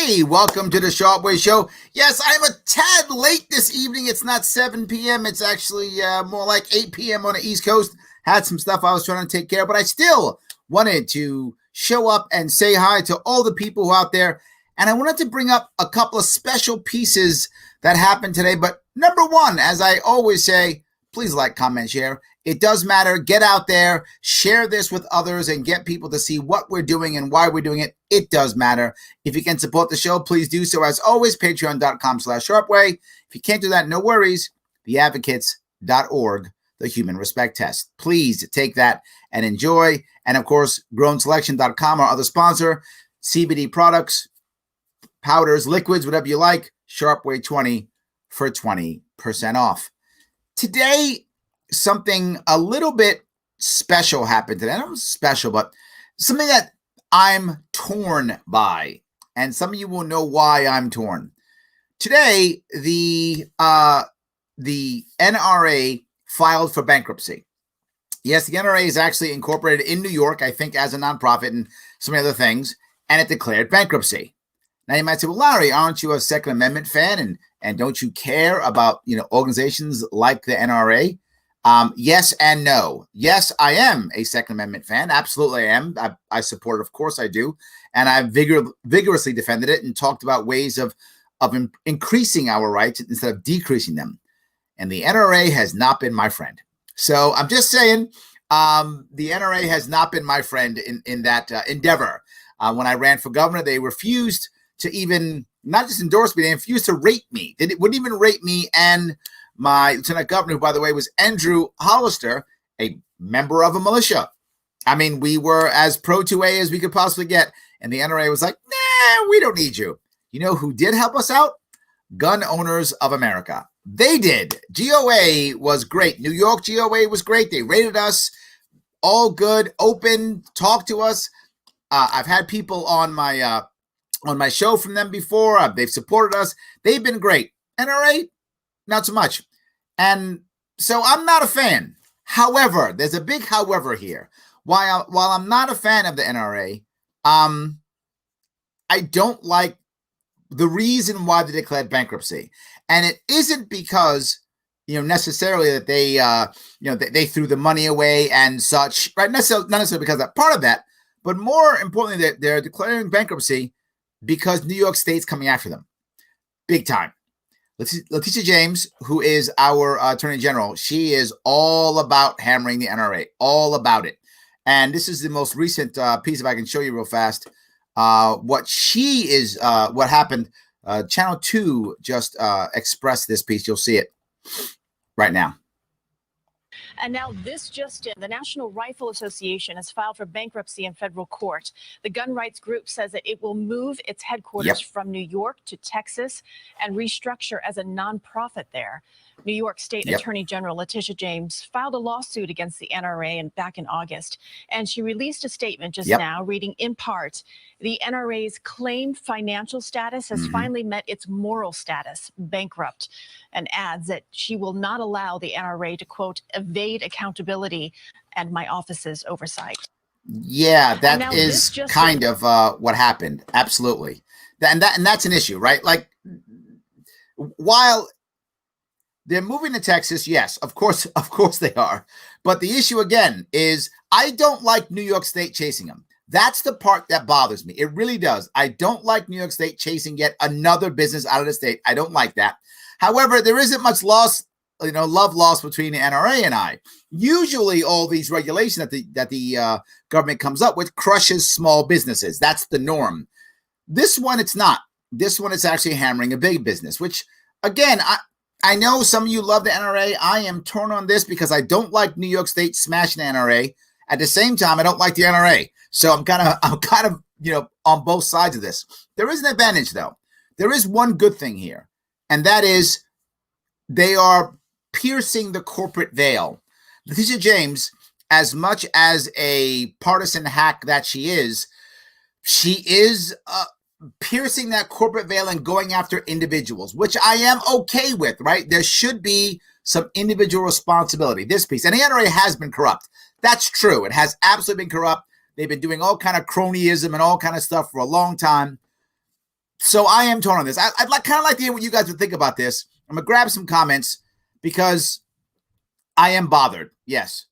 Hey, welcome to the Sharpe Way Show. Yes, I'm a tad late this evening. It's not 7 p.m. It's actually more like 8 p.m. on the East Coast. Had some stuff I was trying to take care of, but I still wanted to show up and say hi to all the people who are out there. And I wanted to bring up a couple of special pieces that happened today. But number one, as I always say, please like, comment, share. It does matter. Get out there, share this with others, and get people to see what we're doing and why we're doing it. It does matter. If you can support the show, please do so. As always, patreon.com/sharpeway. If you can't do that, no worries. Theadvocates.org, the human respect test. Please take that and enjoy. And of course, grownselection.com, our other sponsor, CBD products, powders, liquids, whatever you like, Sharpe Way 20 for 20% off. Today, something a little bit special happened today. Not special, but something that I'm torn by. And some of you will know why I'm torn. Today, the NRA filed for bankruptcy. Yes, the NRA is actually incorporated in New York, I think, as a nonprofit and some other things, and it declared bankruptcy. Now you might say, well, Larry, aren't you a Second Amendment fan? And don't you care about, organizations like the NRA? Yes and no. Yes, I am a Second Amendment fan. Absolutely I am. I support it. Of course I do. And I vigorously defended it and talked about ways of increasing our rights instead of decreasing them. And the NRA has not been my friend. So I'm just saying, the NRA has not been my friend in that endeavor. When I ran for governor, they refused to even not just endorse me, they refused to rate me. They wouldn't even rate me and my lieutenant governor, who, by the way, was Andrew Hollister, a member of a militia. I mean, we were as pro-2A as we could possibly get. And the NRA was like, nah, we don't need you. You know who did help us out? Gun Owners of America. They did. GOA was great. New York GOA was great. They rated us all good, open, talk to us. I've had people on my show from them before. They've supported us. They've been great. NRA, not so much. And so I'm not a fan. However, there's a big however here. While I'm not a fan of the NRA, I don't like the reason why they declared bankruptcy. And it isn't because, necessarily that they, they threw the money away and such, right? Not necessarily because of that, part of that, but more importantly, they're declaring bankruptcy because New York State's coming after them. Big time. Letitia James, who is our Attorney General, she is all about hammering the NRA, all about it. And this is the most recent piece, if I can show you real fast, what happened. Channel 2 just expressed this piece. You'll see it right now. And now this just in, the National Rifle Association has filed for bankruptcy in federal court. The gun rights group says that it will move its headquarters from New York to Texas and restructure as a nonprofit there. New York State Attorney General Letitia James filed a lawsuit against the NRA back in August, and she released a statement just now reading in part, the NRA's claimed financial status has finally met its moral status, bankrupt, and adds that she will not allow the NRA to, quote, evade accountability and my office's oversight. Yeah, that is kind of what happened. Absolutely. And that's an issue, right? Like, while they're moving to Texas, yes, of course they are. But the issue, again, is I don't like New York State chasing them. That's the part that bothers me. It really does. I don't like New York State chasing yet another business out of the state. I don't like that. However, there isn't much love lost between the NRA and I. Usually all these regulations that the government comes up with crushes small businesses. That's the norm. This one, it's not. This one is actually hammering a big business, which, again, I know some of you love the NRA. I am torn on this because I don't like New York State smashing the NRA. At the same time, I don't like the NRA. So I'm kind of, on both sides of this. There is an advantage, though. There is one good thing here, and that is they are piercing the corporate veil. Letitia James, as much as a partisan hack that she is piercing that corporate veil and going after individuals, which I am okay with, right? There should be some individual responsibility. This piece, and the NRA has been corrupt. That's true. It has absolutely been corrupt. They've been doing all kind of cronyism and all kind of stuff for a long time. So I am torn on this. I'd kind of like to hear what you guys would think about this. I'm gonna grab some comments because I am bothered. Yes.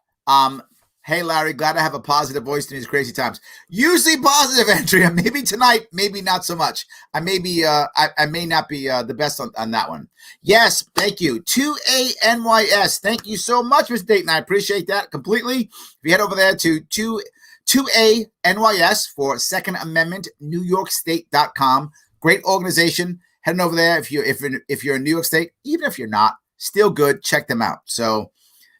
Hey Larry, glad to have a positive voice in these crazy times. Usually positive, Andrea. Maybe tonight, maybe not so much. I may not be the best on that one. Yes, thank you. 2ANYS. Thank you so much, Ms. Dayton. I appreciate that completely. If you head over there to 2ANYS for Second Amendment, NewYorkState.com. Great organization. Heading over there if you're in New York State, even if you're not, still good. Check them out. So,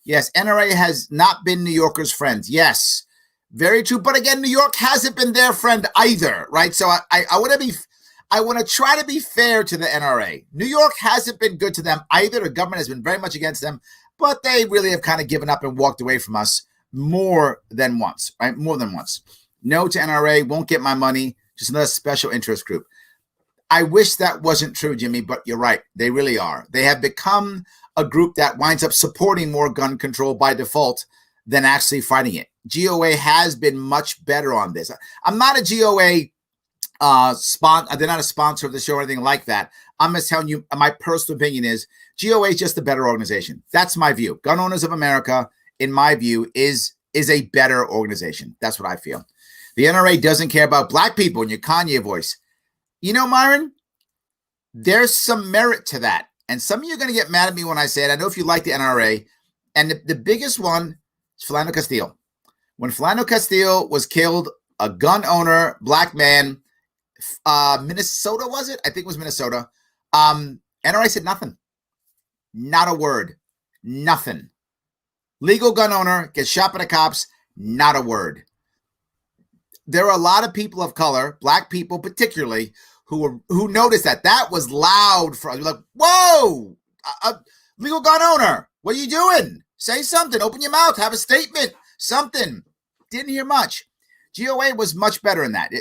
yes, NRA has not been New Yorkers' friends. Yes, very true. But again, New York hasn't been their friend either, right? So I want to try to be fair to the NRA. New York hasn't been good to them either. The government has been very much against them, but they really have kind of given up and walked away from us more than once, right? More than once. No to NRA, won't get my money, just another special interest group. I wish that wasn't true, Jimmy, but you're right. They really are. They have become a group that winds up supporting more gun control by default than actually fighting it. GOA has been much better on this. I'm not a GOA they're not a sponsor of the show or anything like that. I'm just telling you, my personal opinion is GOA is just a better organization. That's my view. Gun Owners of America, in my view, is a better organization. That's what I feel. The NRA doesn't care about black people in your Kanye voice. You know, Myron, there's some merit to that. And some of you are going to get mad at me when I say it. I know if you like the NRA. And the biggest one is Philando Castile. When Philando Castile was killed, a gun owner, black man, Minnesota, was it? I think it was Minnesota. NRA said nothing. Not a word. Nothing. Legal gun owner gets shot by the cops. Not a word. There are a lot of people of color, black people particularly, who noticed that was loud for us. Like, whoa, legal gun owner, what are you doing? Say something, open your mouth, have a statement, something. Didn't hear much. GOA was much better in that.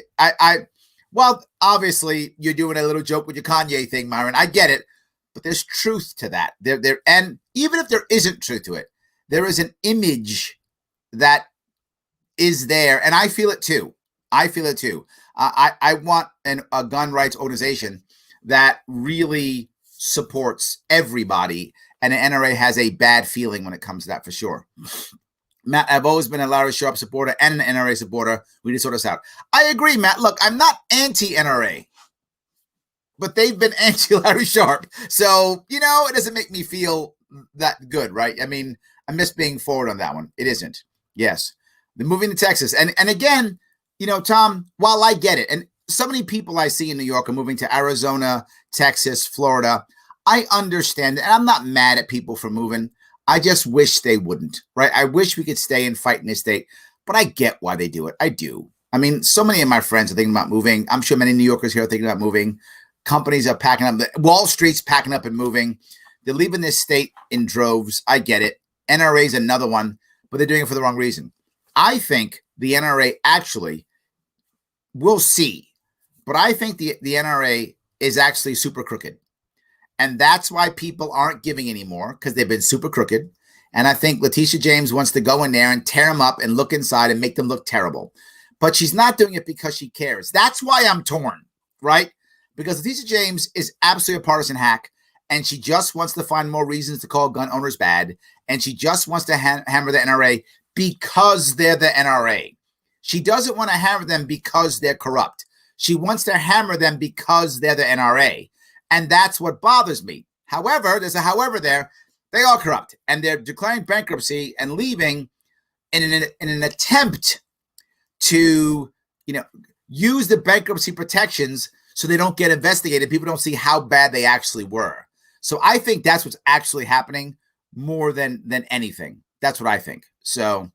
Well, obviously you're doing a little joke with your Kanye thing, Myron. I get it, but there's truth to that. And even if there isn't truth to it, there is an image that is there, and I feel it too. I want a gun rights organization that really supports everybody, and the NRA has a bad feeling when it comes to that for sure. Matt, I've always been a Larry Sharpe supporter and an NRA supporter. We need to sort this out. I agree, Matt. Look, I'm not anti-NRA, but they've been anti-Larry Sharpe. So, it doesn't make me feel that good, right? I mean, I miss being forward on that one. It isn't. Yes. They're moving to Texas. And again, Tom, while I get it, and so many people I see in New York are moving to Arizona, Texas, Florida, I understand. And I'm not mad at people for moving. I just wish they wouldn't, right? I wish we could stay and fight in this state, but I get why they do it. I do. I mean, so many of my friends are thinking about moving. I'm sure many New Yorkers here are thinking about moving. Companies are packing up. Wall Street's packing up and moving. They're leaving this state in droves. I get it. NRA is another one, but they're doing it for the wrong reason. I think the NRA actually, we'll see, but I think the NRA is actually super crooked. And that's why people aren't giving anymore, because they've been super crooked. And I think Letitia James wants to go in there and tear them up and look inside and make them look terrible. But she's not doing it because she cares. That's why I'm torn, right? Because Letitia James is absolutely a partisan hack, and she just wants to find more reasons to call gun owners bad. And she just wants to hammer the NRA because they're the NRA. She doesn't want to hammer them because they're corrupt. She wants to hammer them because they're the NRA. And that's what bothers me. However, there's a however there. They are corrupt, and they're declaring bankruptcy and leaving in an attempt to, use the bankruptcy protections so they don't get investigated. People don't see how bad they actually were. So I think that's what's actually happening more than anything. That's what I think. So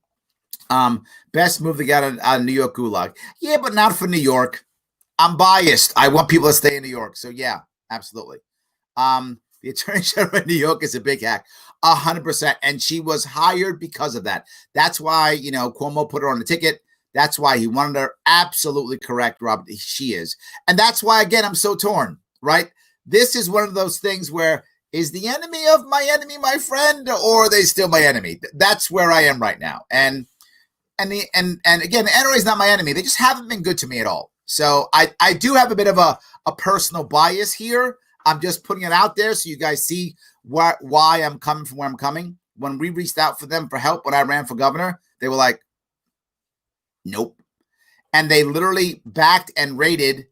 best move to get out of New York gulag. Yeah, but not for New York. I'm biased. I want people to stay in New York. So yeah, absolutely. The attorney general in New York is a big hack, 100%. And she was hired because of that. That's why, Cuomo put her on the ticket. That's why he wanted her. Absolutely correct, Rob. She is. And that's why, again, I'm so torn, right? This is one of those things where, is the enemy of my enemy my friend, or are they still my enemy? That's where I am right now. And again, the NRA is not my enemy. They just haven't been good to me at all. So I do have a bit of a personal bias here. I'm just putting it out there so you guys see why I'm coming from where I'm coming. When we reached out for them for help when I ran for governor, they were like, nope. And they literally backed and rated,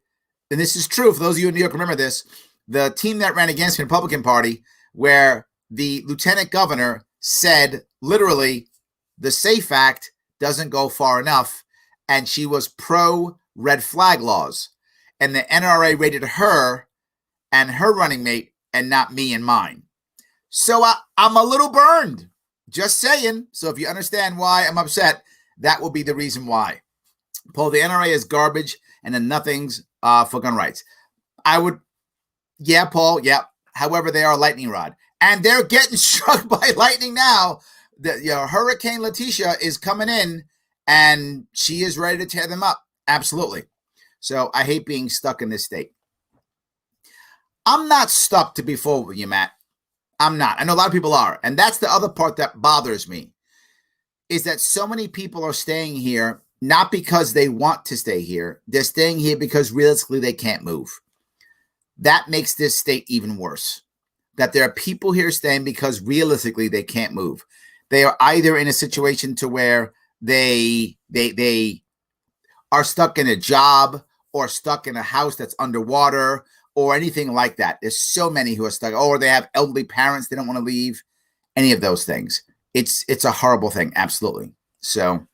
and this is true for those of you in New York, remember this, the team that ran against the Republican Party, where the lieutenant governor said literally the SAFE Act doesn't go far enough, and she was pro red flag laws. And the NRA rated her and her running mate and not me and mine. So I'm a little burned, just saying. So if you understand why I'm upset, that will be the reason why. Paul, the NRA is garbage and then nothing's for gun rights. I would, yeah, Paul, yeah. However, they are a lightning rod. And they're getting struck by lightning now. Hurricane Letitia is coming in and she is ready to tear them up. Absolutely. So I hate being stuck in this state. I'm not stuck, to be forward with you, Matt. I'm not. I know a lot of people are. And that's the other part that bothers me, is that so many people are staying here not because they want to stay here. They're staying here because realistically they can't move. That makes this state even worse. That there are people here staying because realistically they can't move. They are either in a situation to where they are stuck in a job or stuck in a house that's underwater or anything like that. There's so many who are stuck, or they have elderly parents, they don't want to leave, any of those things. It's a horrible thing, absolutely. So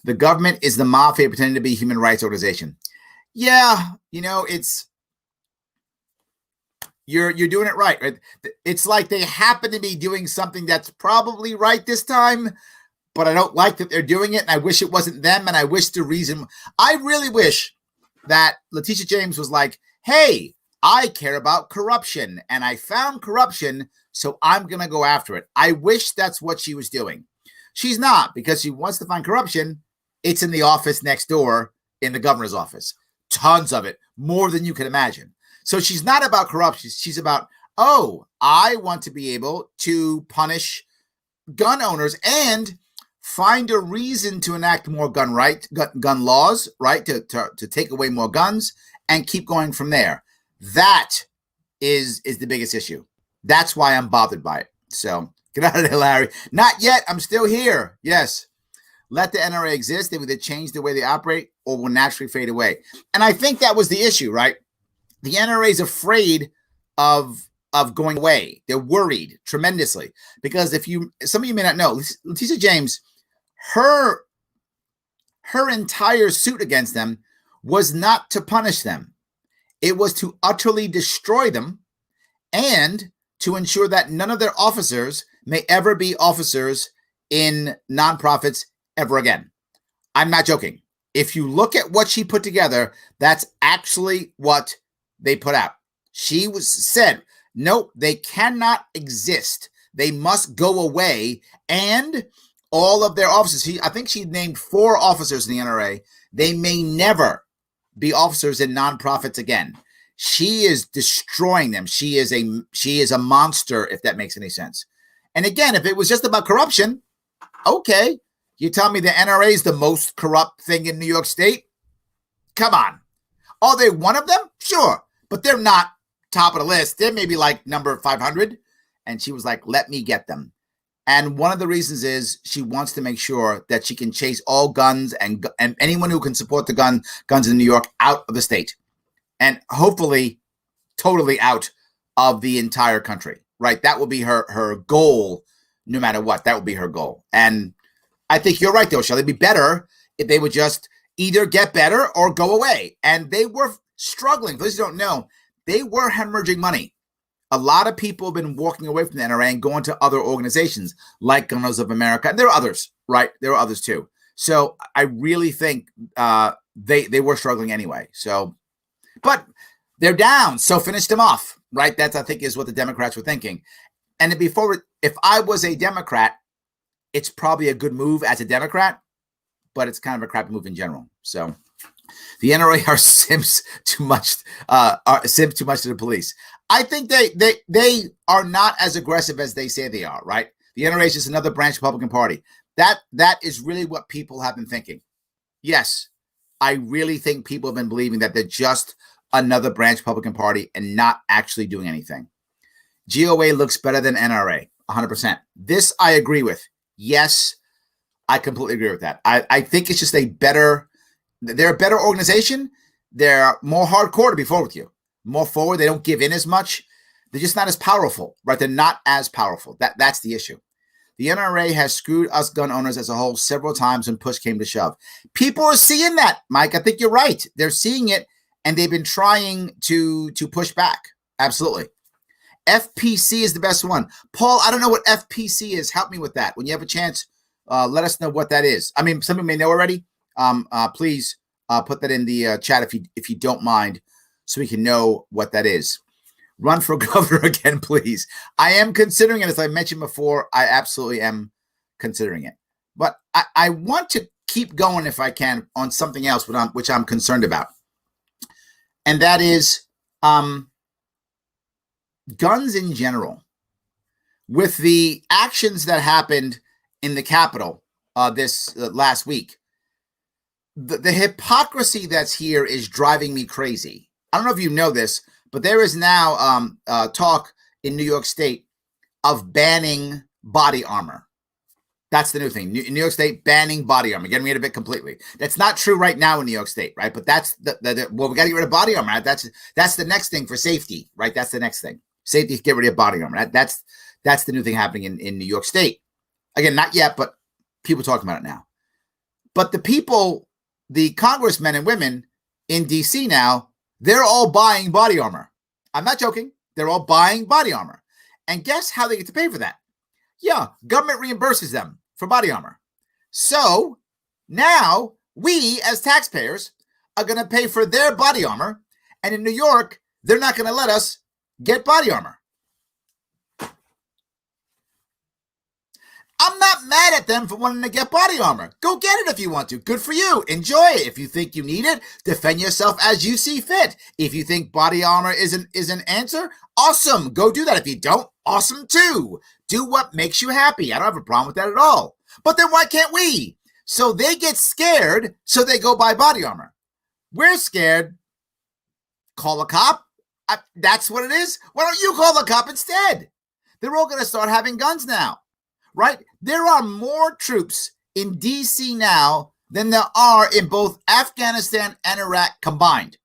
the government is the mafia pretending to be a human rights organization. Yeah, it's you're doing it right. It's like they happen to be doing something that's probably right this time, but I don't like that they're doing it, and I wish it wasn't them, and I wish the reason. I really wish that Letitia James was like, hey, I care about corruption, and I found corruption, so I'm going to go after it. I wish that's what she was doing. She's not, because she wants to find corruption. It's in the office next door in the governor's office. Tons of it, more than you can imagine. So she's not about corruption. She's about, oh, I want to be able to punish gun owners and find a reason to enact more gun laws, right? To take away more guns and keep going from there. That is the biggest issue. That's why I'm bothered by it. So get out of there, Larry. Not yet. I'm still here. Yes. Let the NRA exist. They will either change the way they operate or will naturally fade away. And I think that was the issue, right? The NRA is afraid of going away. They're worried tremendously because some of you may not know, Letitia James, her entire suit against them was not to punish them. It was to utterly destroy them and to ensure that none of their officers may ever be officers in nonprofits ever again. I'm not joking. If you look at what she put together, that's actually what they put out. She said, nope, they cannot exist. They must go away. And all of their officers, I think she named 4 officers in the NRA. They may never be officers in nonprofits again. She is destroying them. She is a monster, if that makes any sense. And again, if it was just about corruption, okay. You tell me the NRA is the most corrupt thing in New York State? Come on. Are they one of them? Sure. But they're not top of the list. They're maybe like number 500. And she was like, let me get them. And one of the reasons is she wants to make sure that she can chase all guns and anyone who can support the guns in New York out of the state. And hopefully totally out of the entire country, right? That will be her goal no matter what. That will be her goal. And I think you're right, though, Shelley. It'd be better if they would just either get better or go away. And they were struggling. For those who don't know, they were hemorrhaging money. A lot of people have been walking away from the NRA and going to other organizations like Gunners of America. And there are others, right? There are others, too. So I really think they were struggling anyway. So, but they're down. So finish them off, right? That's, I think, is what the Democrats were thinking. And before, if I was a Democrat, it's probably a good move as a Democrat, but it's kind of a crappy move in general. So the NRA are simps too much to the police. I think they are not as aggressive as they say they are, right? The NRA is just another branch of the Republican Party. That is really what people have been thinking. Yes, I really think people have been believing that they're just another branch Republican Party and not actually doing anything. GOA looks better than NRA, 100%. This I agree with. Yes, I completely agree with that. I think it's just they're a better organization. They're more hardcore, to be forward with you. More forward. They don't give in as much. They're just not as powerful, right? They're not as powerful. That's the issue. The NRA has screwed us gun owners as a whole several times when push came to shove. People are seeing that, Mike. I think you're right. They're seeing it, and they've been trying to push back. Absolutely. FPC is the best one. Paul, I don't know what FPC is. Help me with that. When you have a chance, let us know what that is. I mean, some people may know already. Please put that in the chat if you don't mind, so we can know what that is. Run for governor again, please. I am considering it, as I mentioned before. I absolutely am considering it. But I want to keep going, if I can, on something else which I'm concerned about. And that is guns in general. With the actions that happened in the Capitol this last week, the hypocrisy that's here is driving me crazy. I don't know if you know this, but there is now talk in New York State of banning body armor. That's the new thing. New York State banning body armor, getting rid of it completely. That's not true right now in New York State, right? But that's well, we got to get rid of body armor. Right? That's the next thing for safety, right? That's the next thing. Safety, get rid of body armor. That's the new thing happening in New York State. Again, not yet, but people talking about it now. But the people, the congressmen and women in D.C. now, they're all buying body armor. I'm not joking. They're all buying body armor. And guess how they get to pay for that? Yeah, government reimburses them for body armor. So now we, as taxpayers, are going to pay for their body armor. And in New York, they're not going to let us get body armor. I'm not mad at them for wanting to get body armor. Go get it if you want to. Good for you. Enjoy it. If you think you need it, defend yourself as you see fit. If you think body armor is an answer, awesome. Go do that. If you don't, awesome too. Do what makes you happy. I don't have a problem with that at all. But then why can't we? So they get scared, so they go buy body armor. We're scared. Call a cop. That's what it is. Why don't you call the cop instead? They're all going to start having guns now. Right? There are more troops in D.C. now than there are in both Afghanistan and Iraq combined.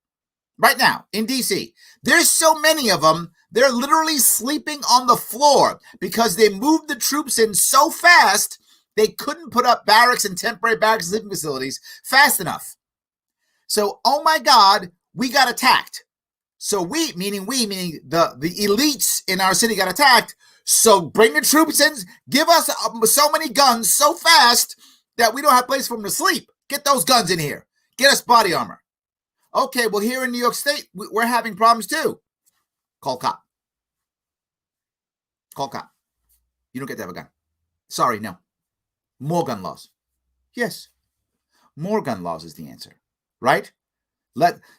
Right now, in D.C. There's so many of them, they're literally sleeping on the floor because they moved the troops in so fast, they couldn't put up barracks and temporary barracks and living facilities fast enough. So, oh my God, we got attacked. So we, meaning the elites in our city got attacked. So bring the troops in, give us so many guns so fast that we don't have place for them to sleep. Get those guns in here. Get us body armor. Okay, well, here in New York State, we're having problems too. Call cop. Call cop. You don't get to have a gun. Sorry, no. More gun laws. Yes. More gun laws is the answer, right?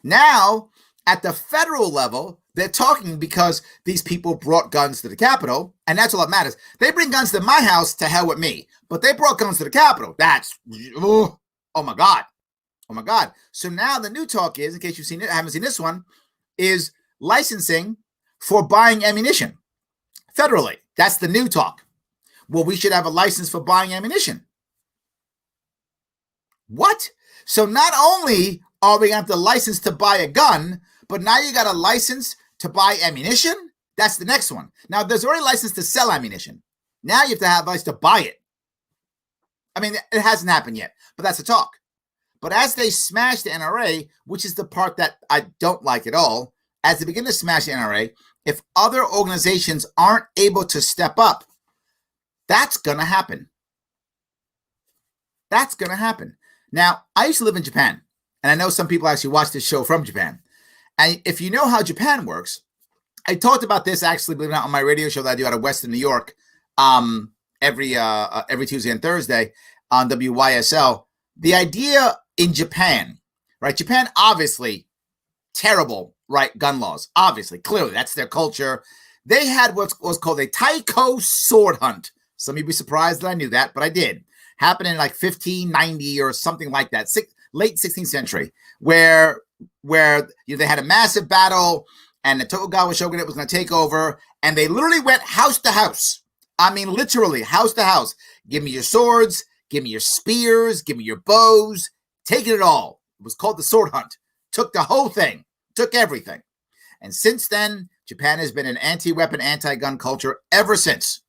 Now, at the federal level, they're talking because these people brought guns to the Capitol, and that's all that matters. They bring guns to my house, to hell with me. But they brought guns to the Capitol. That's, oh my God. Oh my God. So now the new talk is, in case you've seen it, I haven't seen this one, is licensing for buying ammunition federally. That's the new talk. Well, we should have a license for buying ammunition. What? So not only are we going to have the license to buy a gun, but now you got a license to buy ammunition? That's the next one. Now, there's already a license to sell ammunition. Now you have to have a license to buy it. I mean, it hasn't happened yet, but that's the talk. But as they smash the NRA, which is the part that I don't like at all, as they begin to smash the NRA, if other organizations aren't able to step up, that's going to happen. That's going to happen. Now, I used to live in Japan, and I know some people actually watch this show from Japan. And if you know how Japan works, I talked about this actually, believe it or not, on my radio show that I do out of Western New York every Tuesday and Thursday on WYSL. The idea in Japan, right? Japan, obviously, terrible, right? Gun laws, obviously, clearly, that's their culture. They had what was called a taiko sword hunt. Some of you be surprised that I knew that, but I did. Happened in like 1590 or something like that. late 16th century, where they had a massive battle, and the Tokugawa shogunate was going to take over, and they literally went house to house. I mean, literally house to house. Give me your swords, give me your spears, give me your bows, take it all. It was called the sword hunt. Took the whole thing, took everything. And since then, Japan has been an anti-weapon, anti-gun culture ever since.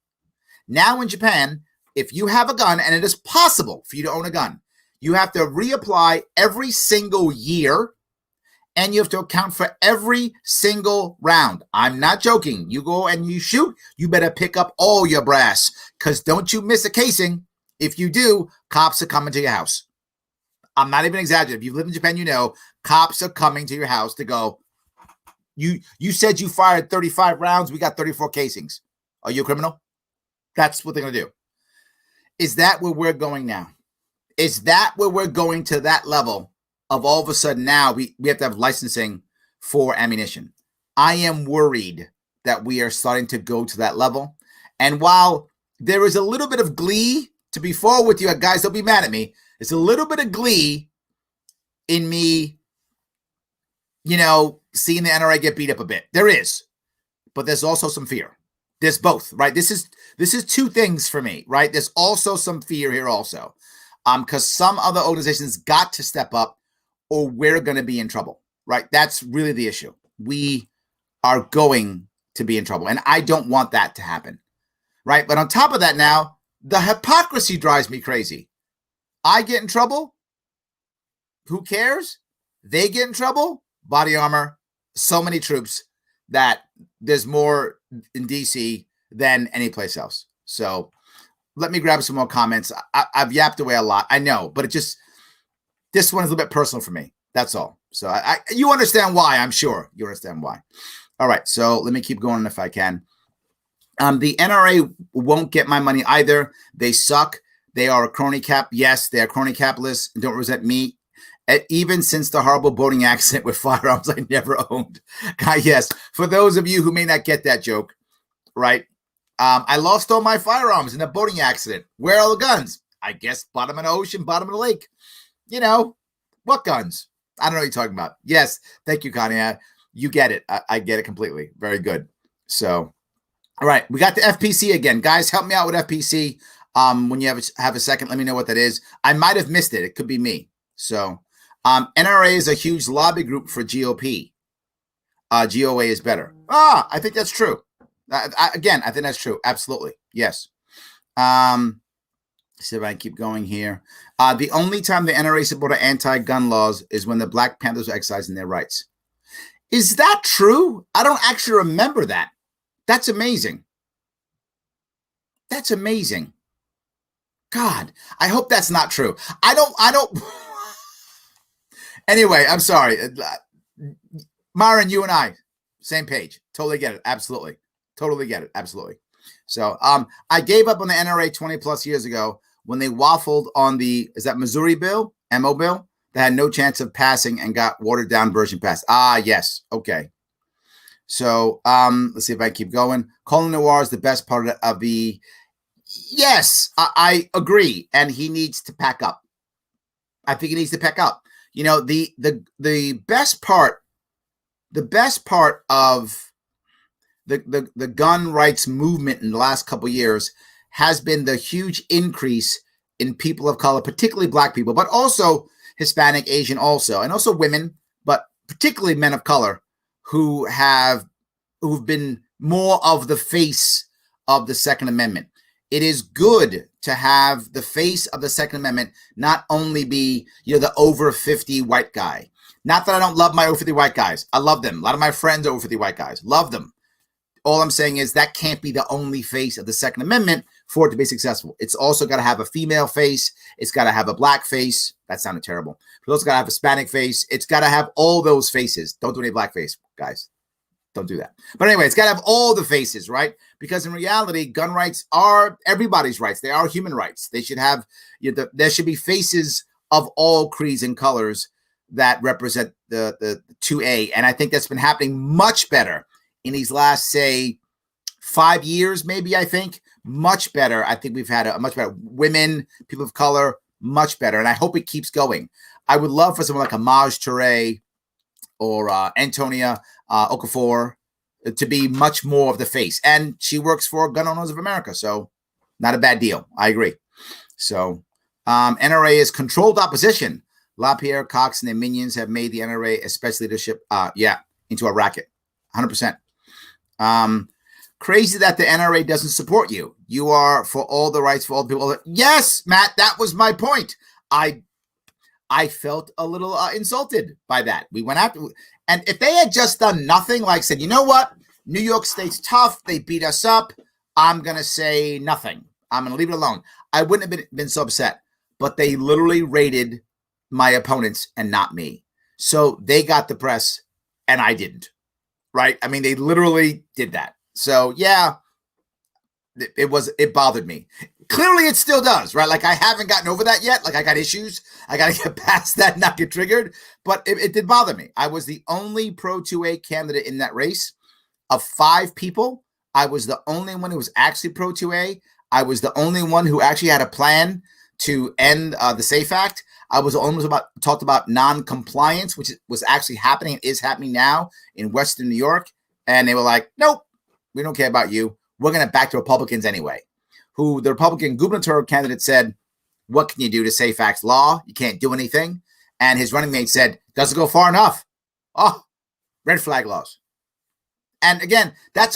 Now in Japan, if you have a gun, and it is possible for you to own a gun, you have to reapply every single year, and you have to account for every single round. I'm not joking. You go and you shoot, you better pick up all your brass, because don't you miss a casing. If you do, cops are coming to your house. I'm not even exaggerating. If you live in Japan, you know, cops are coming to your house to go, you said you fired 35 rounds. We got 34 casings. Are you a criminal? That's what they're going to do. Is that where we're going now? Is that where we're going, to that level of all of a sudden now we have to have licensing for ammunition? I am worried that we are starting to go to that level. And while there is a little bit of glee, to be forward with you guys, don't be mad at me. It's a little bit of glee in me, you know, seeing the NRA get beat up a bit. There is, but there's also some fear. There's both, right? This is two things for me, right? There's also some fear here also, because some other organizations got to step up, or we're going to be in trouble, right? That's really the issue. We are going to be in trouble, and I don't want that to happen, right? But on top of that, now the hypocrisy drives me crazy. I get in trouble. Who cares? They get in trouble. Body armor, so many troops that there's more in DC than any place else. So let me grab some more comments. I've yapped away a lot. I know, but this one is a little bit personal for me. That's all. So you understand why, I'm sure. You understand why. All right. So let me keep going if I can. The NRA won't get my money either. They suck. They are a crony cap. Yes, they are crony capitalists. Don't resent me. Even since the horrible boating accident with firearms I never owned. Yes, for those of you who may not get that joke, right? I lost all my firearms in a boating accident. Where are all the guns? I guess bottom of the ocean, bottom of the lake. You know, what guns? I don't know what you're talking about. Yes, thank you, Connie. You get it. I get it completely. Very good. So, all right, we got the FPC again. Guys, help me out with FPC. When you have a second, let me know what that is. I might have missed it. It could be me. So, NRA is a huge lobby group for GOP. GOA is better. I think that's true. I think that's true. Absolutely. Yes. See if I can keep going here. The only time the NRA supported anti-gun laws is when the Black Panthers were exercising their rights. Is that true? I don't actually remember that. That's amazing. That's amazing. God, I hope that's not true. I don't. Anyway, I'm sorry. Myron, you and I, same page. Totally get it. Absolutely. Totally get it. Absolutely. So I gave up on the NRA 20 plus years ago when they waffled on the, is that Missouri bill, MO bill, that had no chance of passing and got watered down version passed. Yes. Okay. So let's see if I keep going. Colin Noir is the best part of the, yes, I agree. And he needs to pack up. I think he needs to pack up. You know, the best part of the gun rights movement in the last couple of years has been the huge increase in people of color, particularly Black people, but also Hispanic, Asian also, and also women, but particularly men of color who've been more of the face of the Second Amendment. It is good to have the face of the Second Amendment not only be, the over 50 white guy. Not that I don't love my over 50 white guys. I love them. A lot of my friends are over 50 white guys. Love them. All I'm saying is that can't be the only face of the Second Amendment for it to be successful. It's also got to have a female face. It's got to have a Black face. That sounded terrible. It's also got to have a Hispanic face. It's got to have all those faces. Don't do any black face, guys. Don't do that. But anyway, it's got to have all the faces, right? Because in reality, gun rights are everybody's rights. They are human rights. They should have, there should be faces of all creeds and colors that represent the 2A. And I think that's been happening much better in these last, say, 5 years, maybe, I think. Much better. I think we've had a much better women, people of color, much better. And I hope it keeps going. I would love for someone like a Maj Touré or Antonia Okafor to be much more of the face. And she works for Gun Owners of America. So not a bad deal. I agree. So NRA is controlled opposition. LaPierre, Cox, and their minions have made the NRA, especially leadership, into a racket. 100%. Crazy that the NRA doesn't support you. You are for all the rights for all the people. Yes, Matt, that was my point. I felt a little insulted by that. We went after, and if they had just done nothing, like said, you know what, New York State's tough, they beat us up, I'm going to say nothing. I'm going to leave it alone. I wouldn't have been so upset. But they literally rated my opponents and not me. So they got the press and I didn't. Right? I mean, they literally did that. So yeah, it bothered me. Clearly it still does, right? Like I haven't gotten over that yet. Like I got issues. I got to get past that and not get triggered. But it did bother me. I was the only Pro 2A candidate in that race. Of 5 people, I was the only one who was actually Pro 2A. I was the only one who actually had a plan to end the SAFE Act. I was almost talked about non-compliance, which was actually happening and is happening now in Western New York. And they were like, nope, we don't care about you. We're going to back the Republicans anyway. Who the Republican gubernatorial candidate said, what can you do to SAFE Act's law? You can't do anything. And his running mate said, doesn't go far enough. Oh, red flag laws. And again, that's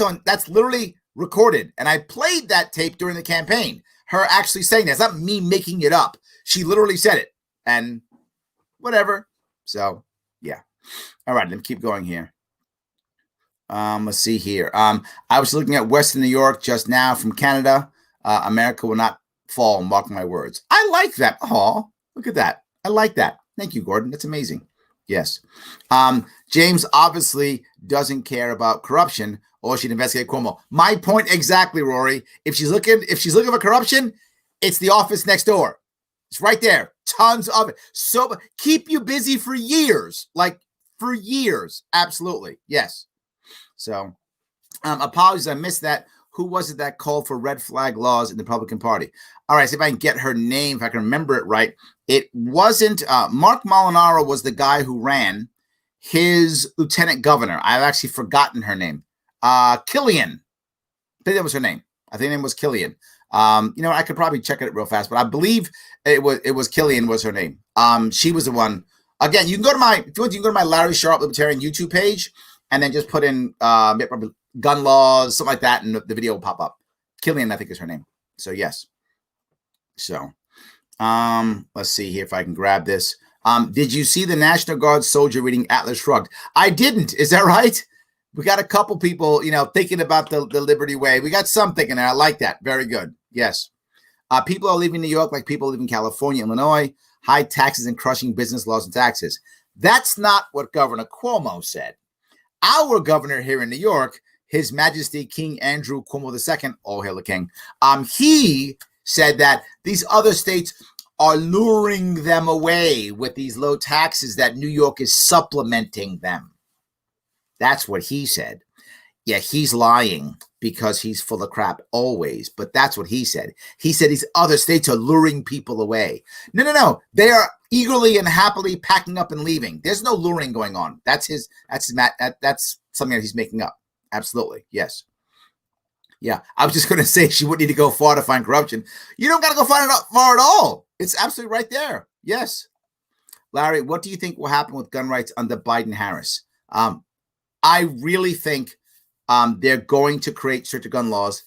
literally recorded. And I played that tape during the campaign. Her actually saying that. It's not me making it up. She literally said it. And whatever. So, yeah. All right, let me keep going here. Let's see here. I was looking at Western New York just now from Canada. America will not fall, mark my words. I like that. Oh, look at that. I like that. Thank you, Gordon. That's amazing. Yes. James obviously doesn't care about corruption or she'd investigate Cuomo. My point exactly, Rory. If she's looking for corruption, it's the office next door. It's right there. Tons of it. So keep you busy for years. Like for years. Absolutely. Yes. So apologies, I missed that. Who was it that called for red flag laws in the Republican Party? All right, see if I can get her name, if I can remember it right. It wasn't Mark Molinaro was the guy who ran. His lieutenant governor. I've actually forgotten her name. Killian. I think that was her name. I think her name was Killian. I could probably check it real fast, but I believe it was Killian was her name. She was the one. Again, you can go to my Larry Sharpe Libertarian YouTube page and then just put in gun laws, something like that, and the video will pop up. Killian, I think, is her name. So yes. So let's see here if I can grab this. Did you see the National Guard soldier reading Atlas Shrugged? I didn't. Is that right? We got a couple people, thinking about the Liberty Way. We got some thinking there. I like that. Very good. Yes. People are leaving New York like people live in California, Illinois, high taxes and crushing business laws and taxes. That's not what Governor Cuomo said. Our governor here in New York, His Majesty King Andrew Cuomo II, all hail the king, he said that these other states are luring them away with these low taxes, that New York is supplementing them. That's what he said. Yeah, he's lying because he's full of crap always, but that's what he said. He said these other states are luring people away. No. They are eagerly and happily packing up and leaving. There's no luring going on. That's something that he's making up. Absolutely. Yes. Yeah. I was just going to say she wouldn't need to go far to find corruption. You don't got to go far at all. It's absolutely right there. Yes. Larry, what do you think will happen with gun rights under Biden-Harris? I really think they're going to create stricter gun laws,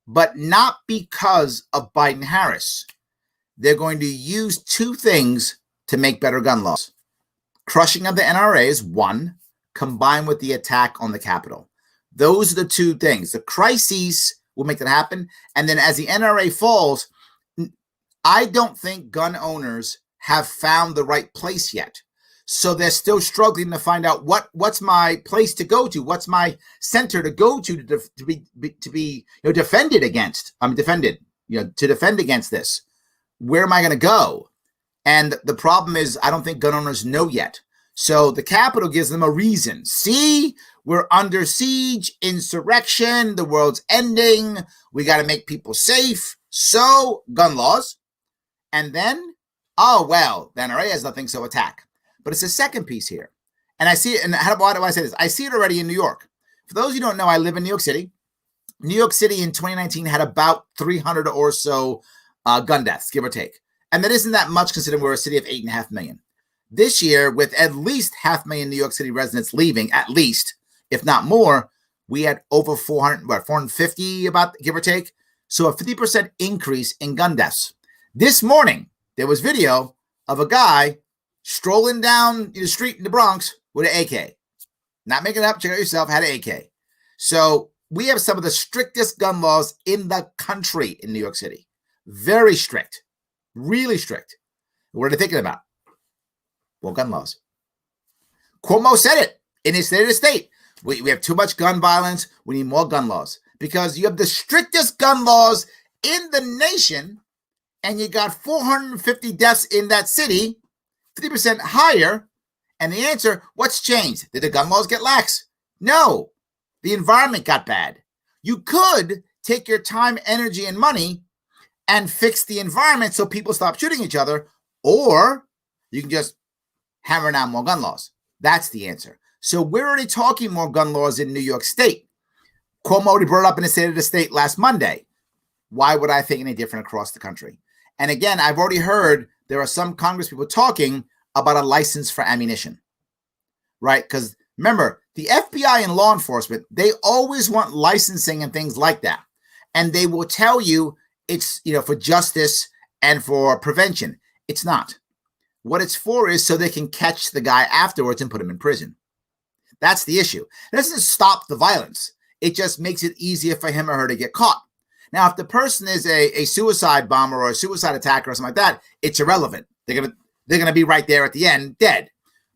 but not because of Biden-Harris. They're going to use 2 things to make better gun laws. Crushing of the NRA is one, combined with the attack on the Capitol. Those are the 2 things. The crises will make that happen. And then as the NRA falls, I don't think gun owners have found the right place yet. So they're still struggling to find out what's my place to go to, what's my center to go to be defended against. To defend against this. Where am I going to go? And the problem is, I don't think gun owners know yet. So the Capitol gives them a reason. See, we're under siege, insurrection, the world's ending. We got to make people safe. So gun laws. And then Oh, well, the NRA has nothing, so attack. But it's the second piece here. And I see it, and why do I say this? I see it already in New York. For those who don't know, I live in New York City. New York City in 2019 had about 300 or so gun deaths, give or take. And that isn't that much considering we're a city of 8.5 million. This year, with at least 500,000 New York City residents leaving, at least, if not more, we had over 450, about, give or take. So a 50% increase in gun deaths. This morning, there was video of a guy strolling down the street in the Bronx with an AK. Not making it up, check it out yourself, had an AK. So we have some of the strictest gun laws in the country in New York City. Very strict, really strict. What are they thinking about? Well, gun laws. Cuomo said it in his State of the State. We have too much gun violence. We need more gun laws because you have the strictest gun laws in the nation, and you got 450 deaths in that city, 50% higher. And the answer, what's changed? Did the gun laws get lax? No, the environment got bad. You could take your time, energy, and money and fix the environment so people stop shooting each other, or you can just hammer down more gun laws. That's the answer. So we're already talking more gun laws in New York State. Cuomo already brought it up in the State of the State last Monday. Why would I think any different across the country? And again, I've already heard there are some Congress people talking about a license for ammunition, right? Because remember, the FBI and law enforcement, they always want licensing and things like that. And they will tell you it's, for justice and for prevention. It's not. What it's for is so they can catch the guy afterwards and put him in prison. That's the issue. It doesn't stop the violence. It just makes it easier for him or her to get caught. Now, if the person is a suicide bomber or a suicide attacker or something like that, it's irrelevant. They're gonna be right there at the end, dead.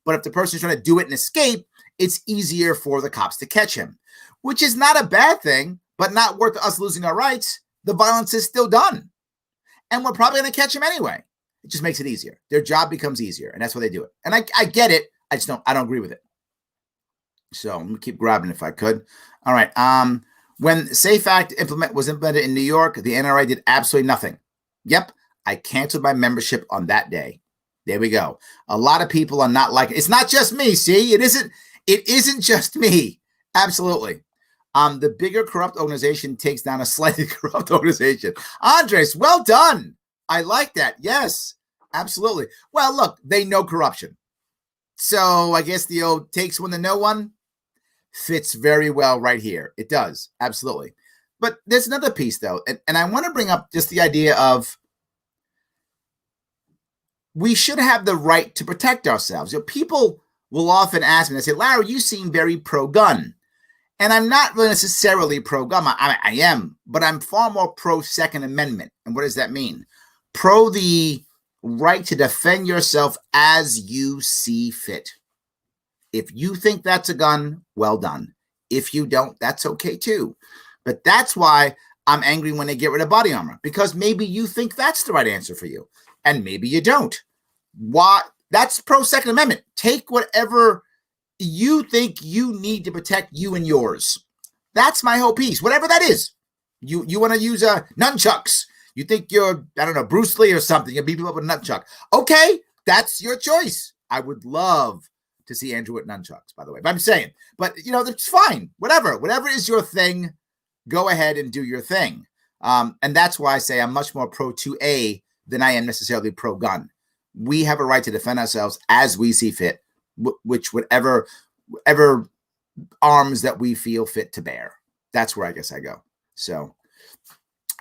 But if the person's trying to do it and escape, it's easier for the cops to catch him, which is not a bad thing, but not worth us losing our rights. The violence is still done, and we're probably gonna catch him anyway. It just makes it easier. Their job becomes easier, and that's why they do it. And I get it. I don't agree with it. So let me keep grabbing if I could. All right. When SAFE Act was implemented in New York, the NRA did absolutely nothing. Yep. I canceled my membership on that day. There we go. A lot of people are not like it. It's not just me. See, it isn't just me. Absolutely. The bigger corrupt organization takes down a slightly corrupt organization. Andres, well done. I like that. Yes, absolutely. Well, look, they know corruption. So I guess the old takes one to know one fits very well right here. It does. Absolutely. But there's another piece, though. And I want to bring up just the idea of we should have the right to protect ourselves. People will often ask me, they say, Larry, you seem very pro-gun. And I'm not really necessarily pro-gun. I am, but I'm far more pro-Second Amendment. And what does that mean? Pro the right to defend yourself as you see fit. If you think that's a gun, well done. If you don't, that's okay too. But that's why I'm angry when they get rid of body armor, because maybe you think that's the right answer for you, and maybe you don't. Why? That's pro-Second Amendment. Take whatever you think you need to protect you and yours. That's my whole piece. Whatever that is. You want to use nunchucks. You think you're, I don't know, Bruce Lee or something. You beat people up with a nunchuck. Okay, that's your choice. I would love to see Andrew with nunchucks, by the way. But I'm saying, but that's fine. Whatever is your thing, go ahead and do your thing. And that's why I say I'm much more pro 2A than I am necessarily pro gun. We have a right to defend ourselves as we see fit, which whatever arms that we feel fit to bear. That's where I guess I go. So,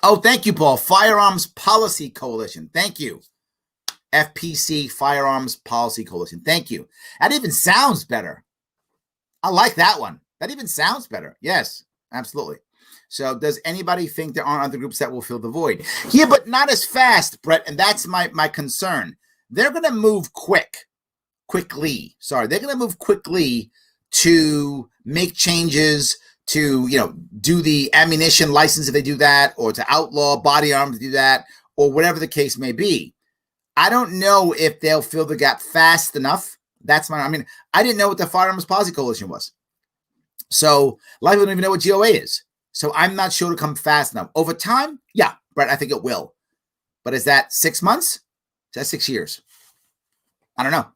oh, thank you, Paul. Firearms Policy Coalition. Thank you. FPC Firearms Policy Coalition. Thank you. That even sounds better. I like that one. That even sounds better. Yes, absolutely. So does anybody think there aren't other groups that will fill the void? Yeah, but not as fast, Brett. And that's my concern. They're going to move quickly. Sorry, they're going to move quickly to make changes to, do the ammunition license if they do that, or to outlaw body arms to do that, or whatever the case may be. I don't know if they'll fill the gap fast enough. I didn't know what the Firearms Policy Coalition was. So a lot of people don't even know what GOA is. So I'm not sure it'll come fast enough. Over time, yeah, Brett, I think it will. But is that 6 months? That's 6 years. I don't know.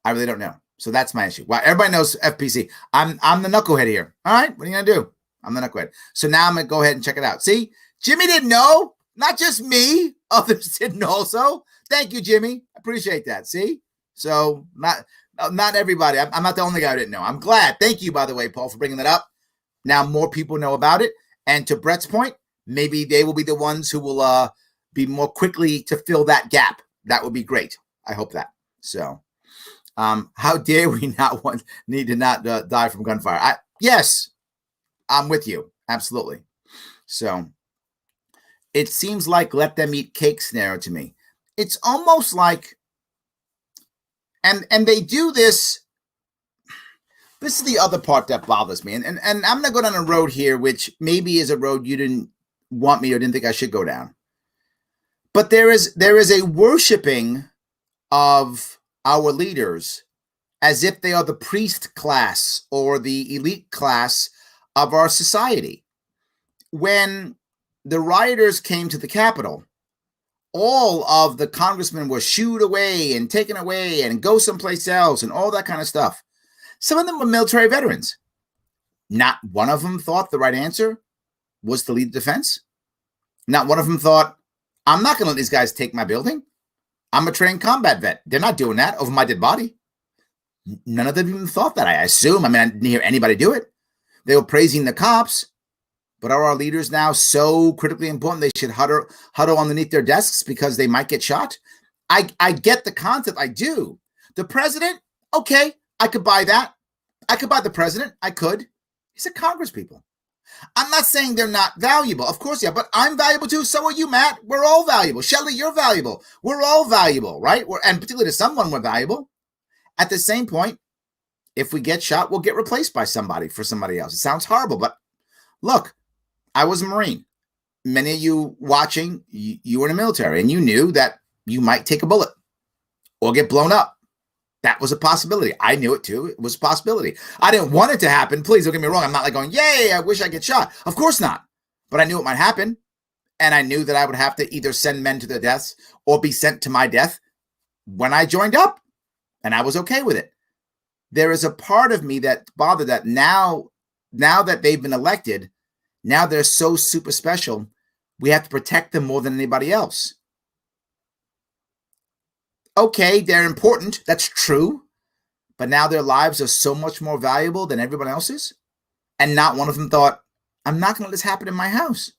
I really don't know. So that's my issue. Well, everybody knows FPC. I'm the knucklehead here. All right, what are you gonna do? I'm the knucklehead. So now I'm gonna go ahead and check it out. See, Jimmy didn't know. Not just me. Others didn't also. Thank you, Jimmy. I appreciate that. See, so not everybody. I'm not the only guy who didn't know. I'm glad. Thank you, by the way, Paul, for bringing that up. Now more people know about it. And to Brett's point, maybe they will be the ones who will be more quickly to fill that gap. That would be great. I hope that. So. How dare we need to not die from gunfire? Yes, I'm with you. Absolutely. So it seems like let them eat cake scenario to me. It's almost like, and they do this. This is the other part that bothers me. And I'm going to go down a road here, which maybe is a road you didn't want me or didn't think I should go down. But there is a worshiping of our leaders as if they are the priest class or the elite class of our society. When the rioters came to the Capitol, all of the congressmen were shooed away and taken away and go someplace else and all that kind of stuff. Some of them were military veterans. Not one of them thought the right answer was to lead the defense. Not one of them thought, I'm not going to let these guys take my building. I'm a trained combat vet. They're not doing that over my dead body. None of them even thought that, I assume. I mean, I didn't hear anybody do it. They were praising the cops, but are our leaders now so critically important they should huddle underneath their desks because they might get shot? I get the concept. I do. The president, okay, I could buy that. I could buy the president. I could. He's a Congress people. I'm not saying they're not valuable. Of course, yeah, but I'm valuable too. So are you, Matt. We're all valuable. Shelley, you're valuable. We're all valuable, right? And particularly to someone, we're valuable. At the same point, if we get shot, we'll get replaced by somebody for somebody else. It sounds horrible, but look, I was a Marine. Many of you watching, you were in the military, and you knew that you might take a bullet or get blown up. That was a possibility. I knew it too. It was a possibility. I didn't want it to happen. Please don't get me wrong. I'm not like going, yay, I wish I get shot. Of course not. But I knew it might happen. And I knew that I would have to either send men to their deaths or be sent to my death when I joined up. And I was okay with it. There is a part of me that bothered that now that they've been elected, now they're so super special, we have to protect them more than anybody else. Okay, they're important. That's true. But now their lives are so much more valuable than everyone else's. And not one of them thought, I'm not going to let this happen in my house.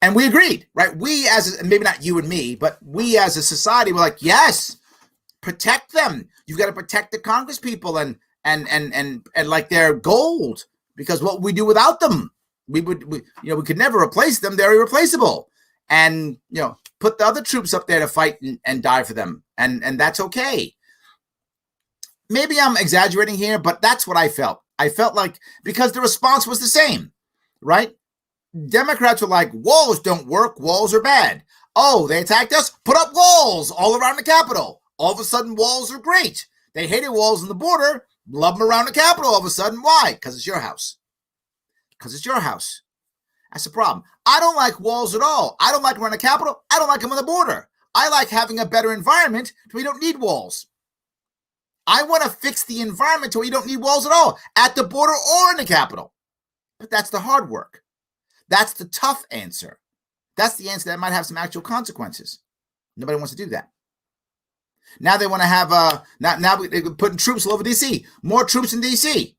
And we agreed, right? We maybe not you and me, but we as a society were like, yes, protect them. You've got to protect the Congress people and like they're gold, because what we do without them, we could never replace them. They're irreplaceable. And, put the other troops up there to fight and die for them. And that's okay. Maybe I'm exaggerating here, but that's what I felt. I felt like, because the response was the same, right? Democrats were like, walls don't work. Walls are bad. Oh, they attacked us. Put up walls all around the Capitol. All of a sudden, walls are great. They hated walls on the border. Love them around the Capitol all of a sudden. Why? Because it's your house. Because it's your house. That's the problem. I don't like walls at all. I don't like them around the Capitol. I don't like them on the border. I like having a better environment so we don't need walls. I want to fix the environment so we don't need walls at all, at the border or in the Capitol. But that's the hard work. That's the tough answer. That's the answer that might have some actual consequences. Nobody wants to do that. Now they want to have now they're putting troops all over D.C. More troops in D.C.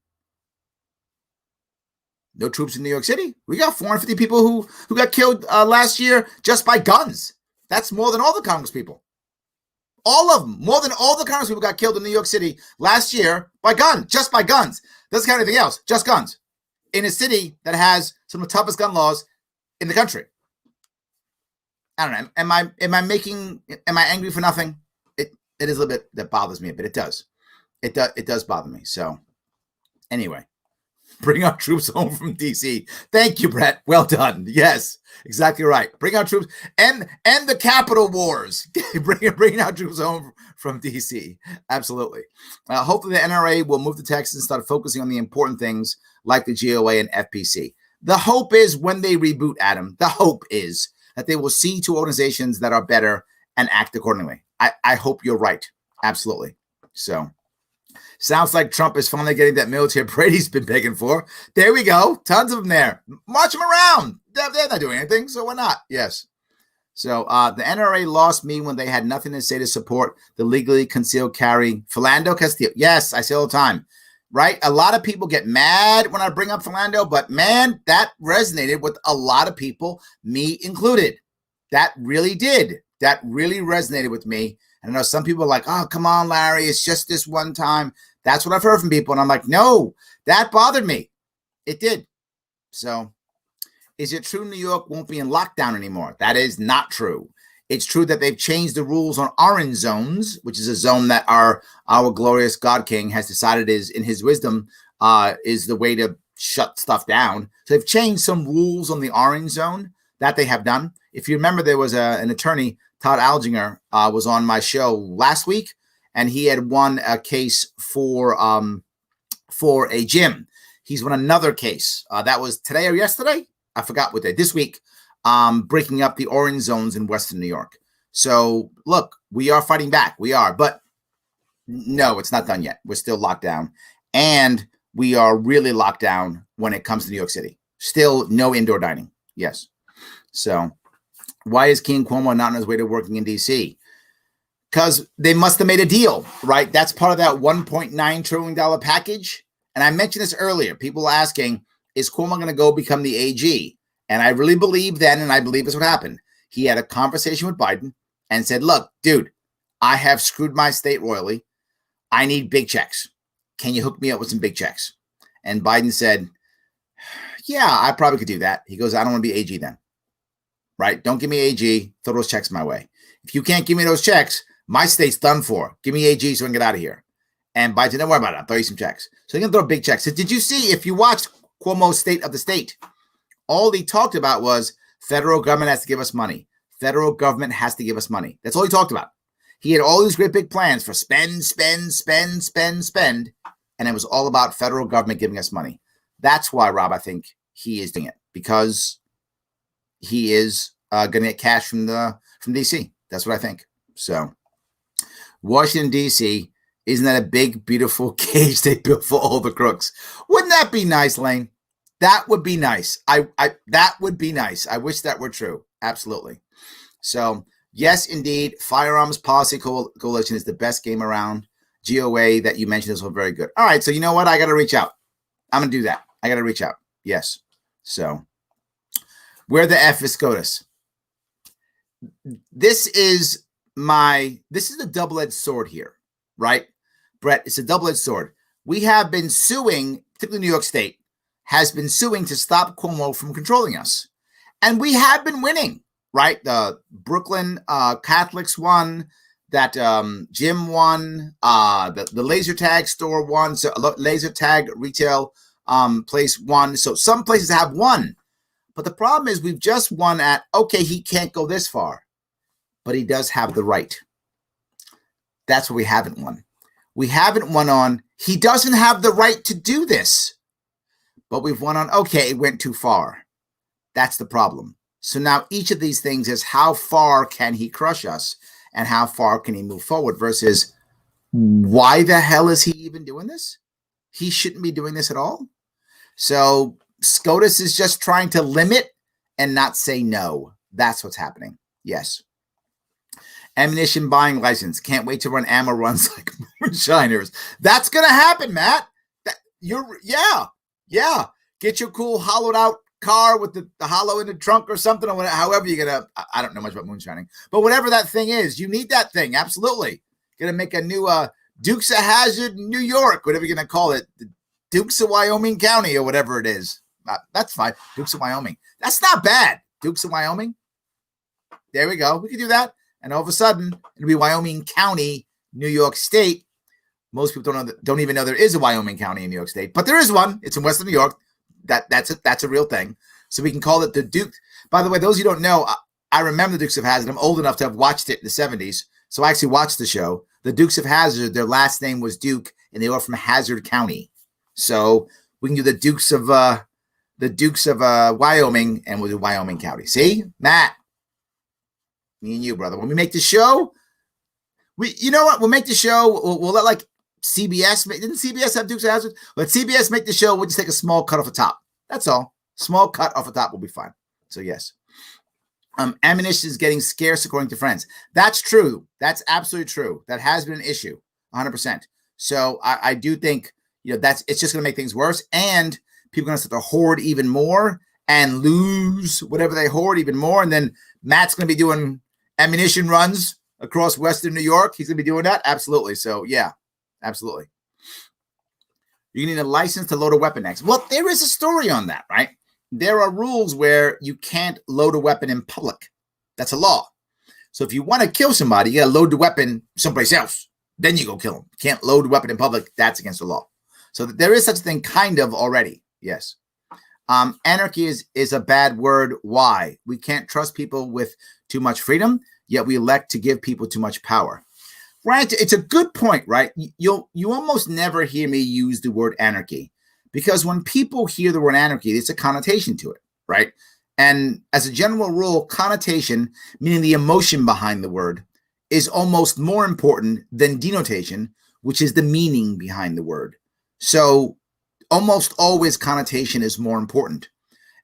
No troops in New York City. We got 450 people who got killed last year just by guns. That's more than all the Congress people. All of them. More than all the Congress people got killed in New York City last year by guns. Just by guns. Doesn't count anything else. Just guns. In a city that has some of the toughest gun laws in the country. I don't know. Am I angry for nothing? It is a little bit that bothers me, but it does. It does bother me. So anyway. Bring our troops home from D.C. Thank you, Brett. Well done. Yes, exactly right. Bring our troops and the Capitol Wars. bring our troops home from D.C. Absolutely. Hopefully the NRA will move to Texas and start focusing on the important things like the GOA and FPC. The hope is when they reboot, Adam, the hope is that they will see two organizations that are better and act accordingly. I hope you're right. Absolutely. So sounds like Trump is finally getting that military parade he's been begging for. There we go. Tons of them there. March them around. They're not doing anything, so why not? Yes. So the NRA lost me when they had nothing to say to support the legally concealed carry. Philando Castillo. Yes, I say all the time. Right? A lot of people get mad when I bring up Philando, but man, that resonated with a lot of people, me included. That really did. That really resonated with me. And I know some people are like, oh, come on, Larry, it's just this one time. That's what I've heard from people. And I'm like, no, that bothered me. It did. So is it true New York won't be in lockdown anymore? That is not true. It's true that they've changed the rules on orange zones, which is a zone that our glorious God King has decided is, in his wisdom, is the way to shut stuff down. So they've changed some rules on the orange zone that they have done. If you remember, there was an attorney, Todd Alginger, was on my show last week, and he had won a case for a gym. He's won another case. That was today or yesterday? I forgot what day. This week. Breaking up the orange zones in Western New York. So look, we are fighting back. We are, but no, it's not done yet. We're still locked down, and we are really locked down when it comes to New York City. Still no indoor dining. Yes. So why is King Cuomo not on his way to working in DC? Because they must have made a deal, right? That's part of that $1.9 trillion package. And I mentioned this earlier. People are asking, is Cuomo going to go become the AG? And I really believe then, and I believe that's what happened. He had a conversation with Biden and said, look, dude, I have screwed my state royally. I need big checks. Can you hook me up with some big checks? And Biden said, yeah, I probably could do that. He goes, I don't want to be AG then. Right? Don't give me AG. Throw those checks my way. If you can't give me those checks, my state's done for. Give me AG so I can get out of here. And Biden said, don't worry about it. I'll throw you some checks. So they're going to throw big checks. So did you see, if you watched Cuomo's State of the State, all he talked about was federal government has to give us money. Federal government has to give us money. That's all he talked about. He had all these great big plans for spend. And it was all about federal government giving us money. That's why, Rob, I think he is doing it, because he is going to get cash from DC. That's what I think. So Washington, D.C., isn't that a big, beautiful cage they built for all the crooks? Wouldn't that be nice, Lane? That would be nice. That would be nice. I wish that were true. Absolutely. So, yes, indeed, Firearms Policy Coalition is the best game around. GOA that you mentioned is all very good. All right, so you know what? I got to reach out. I'm going to do that. I got to reach out. Yes. So, where the F is SCOTUS? This is a double-edged sword here, right? Brett, it's a double-edged sword. We have been suing, particularly New York State, has been suing to stop Cuomo from controlling us. And we have been winning, right? The Brooklyn Catholics won, that gym won, the laser tag store won, so laser tag retail place won. So some places have won. But the problem is we've just won at, okay, he can't go this far, but he does have the right. That's what we haven't won. We haven't won on, he doesn't have the right to do this. But we've won on, okay, it went too far. That's the problem. So now each of these things is how far can he crush us and how far can he move forward versus why the hell is he even doing this? He shouldn't be doing this at all. So SCOTUS is just trying to limit and not say no. That's what's happening. Yes. Ammunition buying license. Can't wait to run ammo runs like moonshiners. That's going to happen, Matt. Yeah. Get your cool hollowed out car with the hollow in the trunk or something, or whatever, however you're going to, I don't know much about moonshining, but whatever that thing is, you need that thing. Absolutely. Going to make a new Dukes of Hazzard, New York, whatever you're going to call it. The Dukes of Wyoming County or whatever it is. That's fine. Dukes of Wyoming. That's not bad. Dukes of Wyoming. There we go. We can do that. And all of a sudden, it'll be Wyoming County, New York State. Most people don't even know there is a Wyoming County in New York State, but there is one. It's in Western New York. That's a real thing. So we can call it the Duke. By the way, those who don't know, I remember the Dukes of Hazzard. I'm old enough to have watched it in the 70s, so I actually watched the show. The Dukes of Hazzard, their last name was Duke, and they were from Hazzard County. So we can do the Dukes of Wyoming, and we'll do Wyoming County. See, Matt. Me and you, brother. When we make the show, you know what? We'll make the show. We'll let like CBS. Didn't CBS have Dukes of Hazzard? Let CBS make the show. We'll just take a small cut off the top. That's all. Small cut off the top will be fine. So yes. Ammunition is getting scarce according to friends. That's true. That's absolutely true. That has been an issue, 100%. So I do think, it's just going to make things worse, and people are going to start to hoard even more and lose whatever they hoard even more. And then Matt's going to be doing ammunition runs across Western New York. He's going to be doing that. Absolutely. So yeah, absolutely. You need a license to load a weapon next. Well, there is a story on that, right? There are rules where you can't load a weapon in public. That's a law. So if you want to kill somebody, you got to load the weapon someplace else. Then you go kill them. You can't load a weapon in public. That's against the law. So there is such a thing kind of already. Yes. Anarchy is a bad word. Why? We can't trust people with too much freedom, yet we elect to give people too much power. Right? It's a good point, right? You almost never hear me use the word anarchy, because when people hear the word anarchy, there's a connotation to it, right? And as a general rule, connotation, meaning the emotion behind the word, is almost more important than denotation, which is the meaning behind the word. So almost always connotation is more important.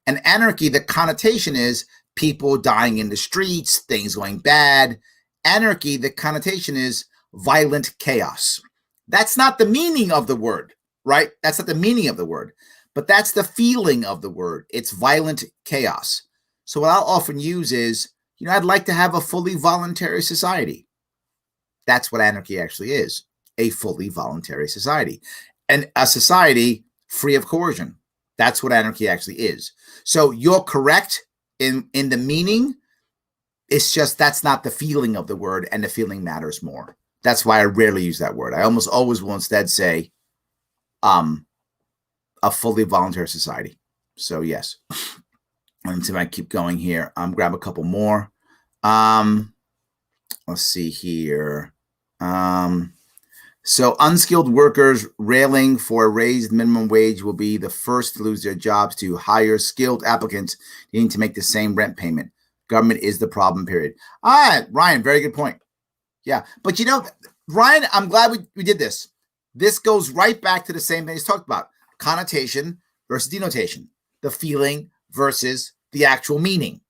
And anarchy, the connotation is people dying in the streets, things going bad. Anarchy, the connotation is violent chaos. That's not the meaning of the word, right? That's not the meaning of the word, but that's the feeling of the word. It's violent chaos. So what I'll often use is, I'd like to have a fully voluntary society. That's what anarchy actually is, a fully voluntary society. And a society free of coercion. That's what anarchy actually is. So you're correct in the meaning. It's just that's not the feeling of the word, and the feeling matters more. That's why I rarely use that word. I almost always will instead say a fully voluntary society. So yes. Let's see if I keep going here. Grab a couple more. Let's see here. So unskilled workers railing for a raised minimum wage will be the first to lose their jobs to hire skilled applicants needing to make the same rent payment. Government is the problem, period. All right, Ryan, very good point. Yeah, but Ryan, I'm glad we did this. This goes right back to the same thing he's talked about. Connotation versus denotation. The feeling versus the actual meaning.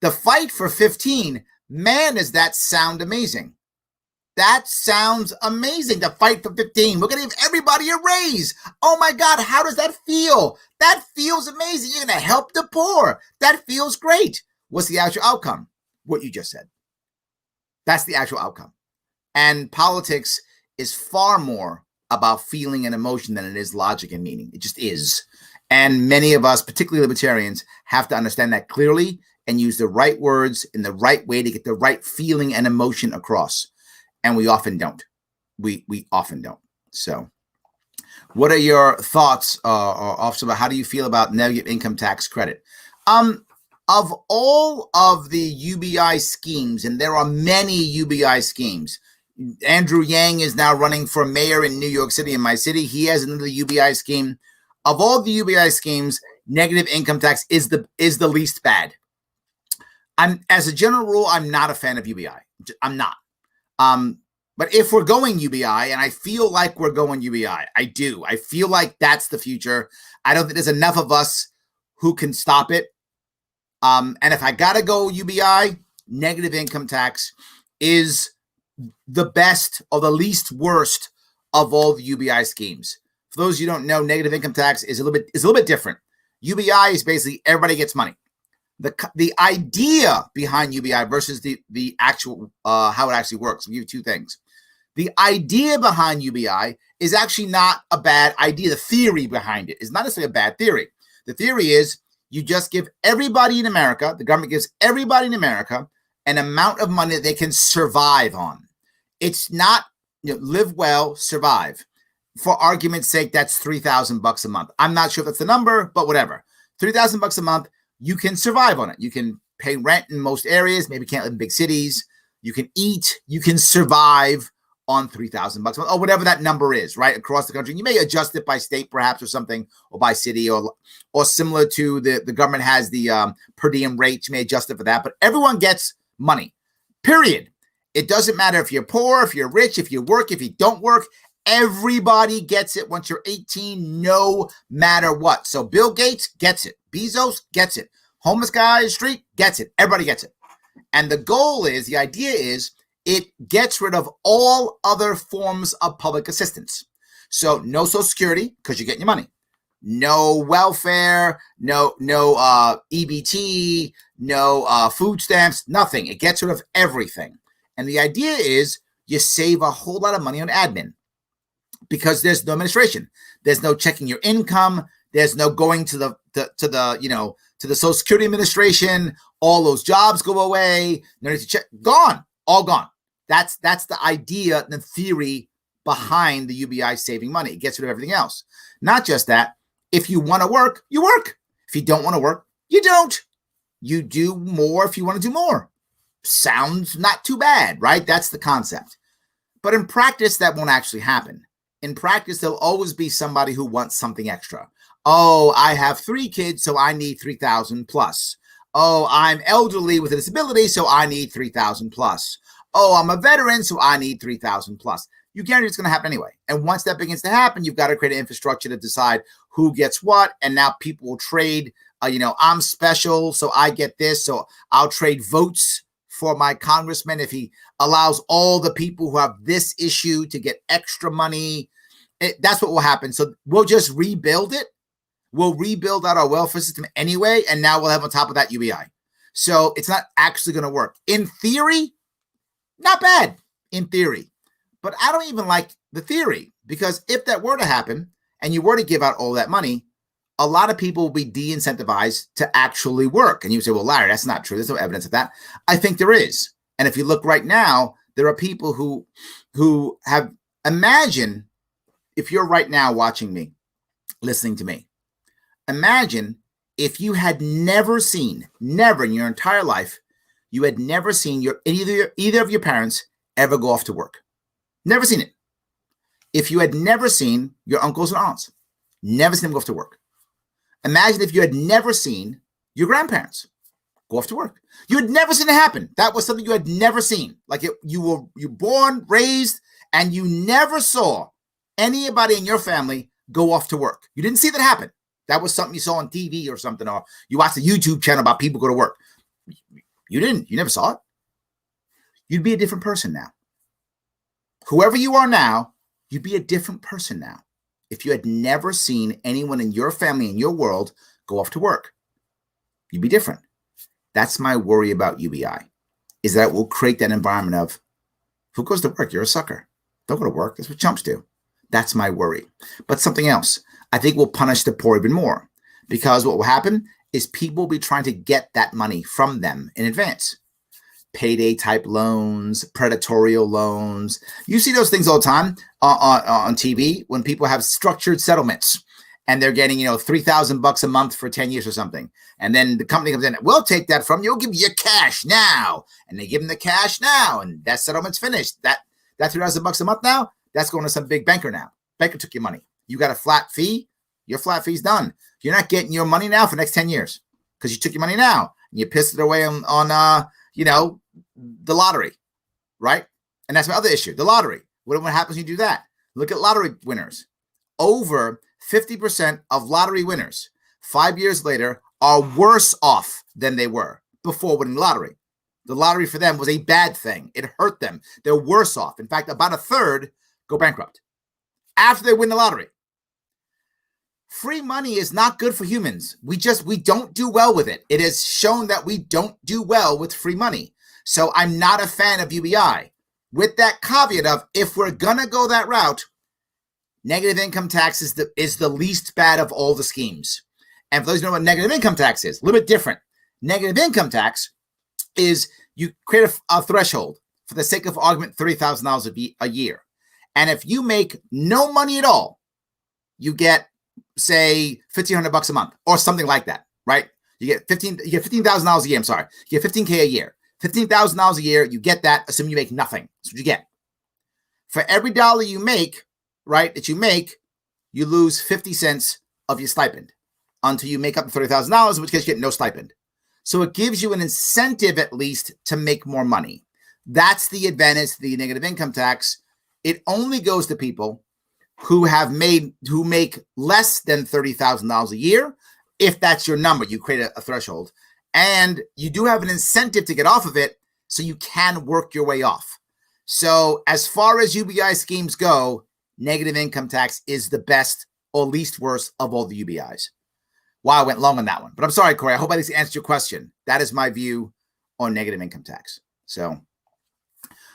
The fight for 15, man, does that sound amazing. That sounds amazing. The fight for 15. We're going to give everybody a raise. Oh my God, how does that feel? That feels amazing. You're going to help the poor. That feels great. What's the actual outcome? What you just said. That's the actual outcome. And politics is far more about feeling and emotion than it is logic and meaning. It just is. And many of us, particularly libertarians, have to understand that clearly and use the right words in the right way to get the right feeling and emotion across. And we often don't. We often don't. So what are your thoughts, Officer, about how do you feel about negative income tax credit? Of all of the UBI schemes, and there are many UBI schemes, Andrew Yang is now running for mayor in New York City, in my city. He has another UBI scheme. Of all the UBI schemes, negative income tax is the least bad. As a general rule, I'm not a fan of UBI. I'm not. But if we're going UBI, and I feel like we're going UBI, I do. I feel like that's the future. I don't think there's enough of us who can stop it. And if I got to go UBI, negative income tax is the best or the least worst of all the UBI schemes. For those of you who don't know, negative income tax is a little bit different. UBI is basically everybody gets money. The idea behind UBI versus the actual how it actually works. I'll give you two things. The idea behind UBI is actually not a bad idea. The theory behind it is not necessarily a bad theory. The theory is you just give everybody in America, the government gives everybody in America an amount of money that they can survive on. It's not live well, survive. For argument's sake, that's $3,000 a month. I'm not sure if that's the number, but whatever. $3,000 a month, you can survive on it. You can pay rent in most areas. Maybe can't live in big cities. You can eat. You can survive on $3,000 a month, or whatever that number is, right, across the country. You may adjust it by state, perhaps, or something, or by city, or similar to the government has the per diem rate. You may adjust it for that, but everyone gets money, period. It doesn't matter if you're poor, if you're rich, if you work, if you don't work. Everybody gets it once you're 18, no matter what. So Bill Gates gets it. Bezos gets it. Homeless guy in the street gets it. Everybody gets it. And the goal is, the idea is, it gets rid of all other forms of public assistance. So no Social Security, because you're getting your money. No welfare, no EBT, no food stamps, nothing. It gets rid of everything. And the idea is you save a whole lot of money on admin because there's no administration. There's no checking your income. There's no going to the Social Security Administration. All those jobs go away. No need to check. Gone. All gone. That's the idea, the theory behind the UBI saving money. It gets rid of everything else. Not just that. If you want to work, you work. If you don't want to work, you don't. You do more if you want to do more. Sounds not too bad, right? That's the concept. But in practice, that won't actually happen. In practice, there'll always be somebody who wants something extra. Oh, I have 3 kids, so I need 3,000 plus. Oh, I'm elderly with a disability, so I need 3,000 plus. Oh, I'm a veteran, so I need 3,000 plus. You guarantee it's going to happen anyway. And once that begins to happen, you've got to create an infrastructure to decide who gets what. And now people will trade, I'm special, so I get this. So I'll trade votes for my congressman if he allows all the people who have this issue to get extra money. That's what will happen. So we'll just rebuild it. We'll rebuild out our welfare system anyway. And now we'll have on top of that UBI. So it's not actually going to work. In theory, not bad in theory. But I don't even like the theory, because if that were to happen and you were to give out all that money, a lot of people will be de-incentivized to actually work. And you say, well, Larry, that's not true. There's no evidence of that. I think there is. And if you look right now, there are people who have, imagine if you're right now watching me, listening to me, imagine if you had never in your entire life, you had never seen either of your parents ever go off to work. Never seen it. If you had never seen your uncles and aunts, never seen them go off to work. Imagine if you had never seen your grandparents go off to work. You had never seen it happen. That was something you had never seen. You were born, raised, and you never saw anybody in your family go off to work. You didn't see that happen. That was something you saw on TV or something, or you watched a YouTube channel about people go to work. You didn't. You never saw it. You'd be a different person now. Whoever you are now, you'd be a different person now if you had never seen anyone in your family, in your world, go off to work. You'd be different. That's my worry about UBI, is that it will create that environment of, who goes to work? You're a sucker. Don't go to work. That's what chumps do. That's my worry. But something else, I think will punish the poor even more, because what will happen is people will be trying to get that money from them in advance. Payday type loans, predatory loans. You see those things all the time on TV when people have structured settlements and they're getting, $3,000 a month for 10 years or something. And then the company comes in, we'll take that from you. We'll give you cash now. And they give them the cash now. And that settlement's finished. That $3,000 a month now, that's going to some big banker now. Banker took your money. You got a flat fee. Your flat fee's done. You're not getting your money now for the next 10 years because you took your money now and you pissed it away on the lottery, right? And that's my other issue, the lottery. What happens when you do that? Look at lottery winners. Over 50% of lottery winners 5 years later are worse off than they were before winning the lottery. The lottery for them was a bad thing. It hurt them. They're worse off. In fact, about a third go bankrupt after they win the lottery. Free money is not good for humans. We don't do well with it. It has shown that we don't do well with free money. So I'm not a fan of UBI. With that caveat of, if we're going to go that route, negative income tax is the least bad of all the schemes. And for those who know what negative income tax is, a little bit different. Negative income tax is you create a threshold, for the sake of argument, $30,000 a year. And if you make no money at all, you get, say, $1,500 a month or something like that, right? You get $15,000 a year. I'm sorry. You get $15K a year. $15,000 a year, you get that, assuming you make nothing. That's what you get. For every dollar you make, right, that you make, you lose 50 cents of your stipend until you make up the $30,000, in which case you get no stipend. So it gives you an incentive, at least, to make more money. That's the advantage to the negative income tax. It only goes to people who make less than $30,000 a year. If that's your number, you create a threshold. And you do have an incentive to get off of it, so you can work your way off. So as far as UBI schemes go, negative income tax is the best or least worst of all the UBIs. Wow, I went long on that one. But I'm sorry, Corey. I hope I at least answered your question. That is my view on negative income tax. So,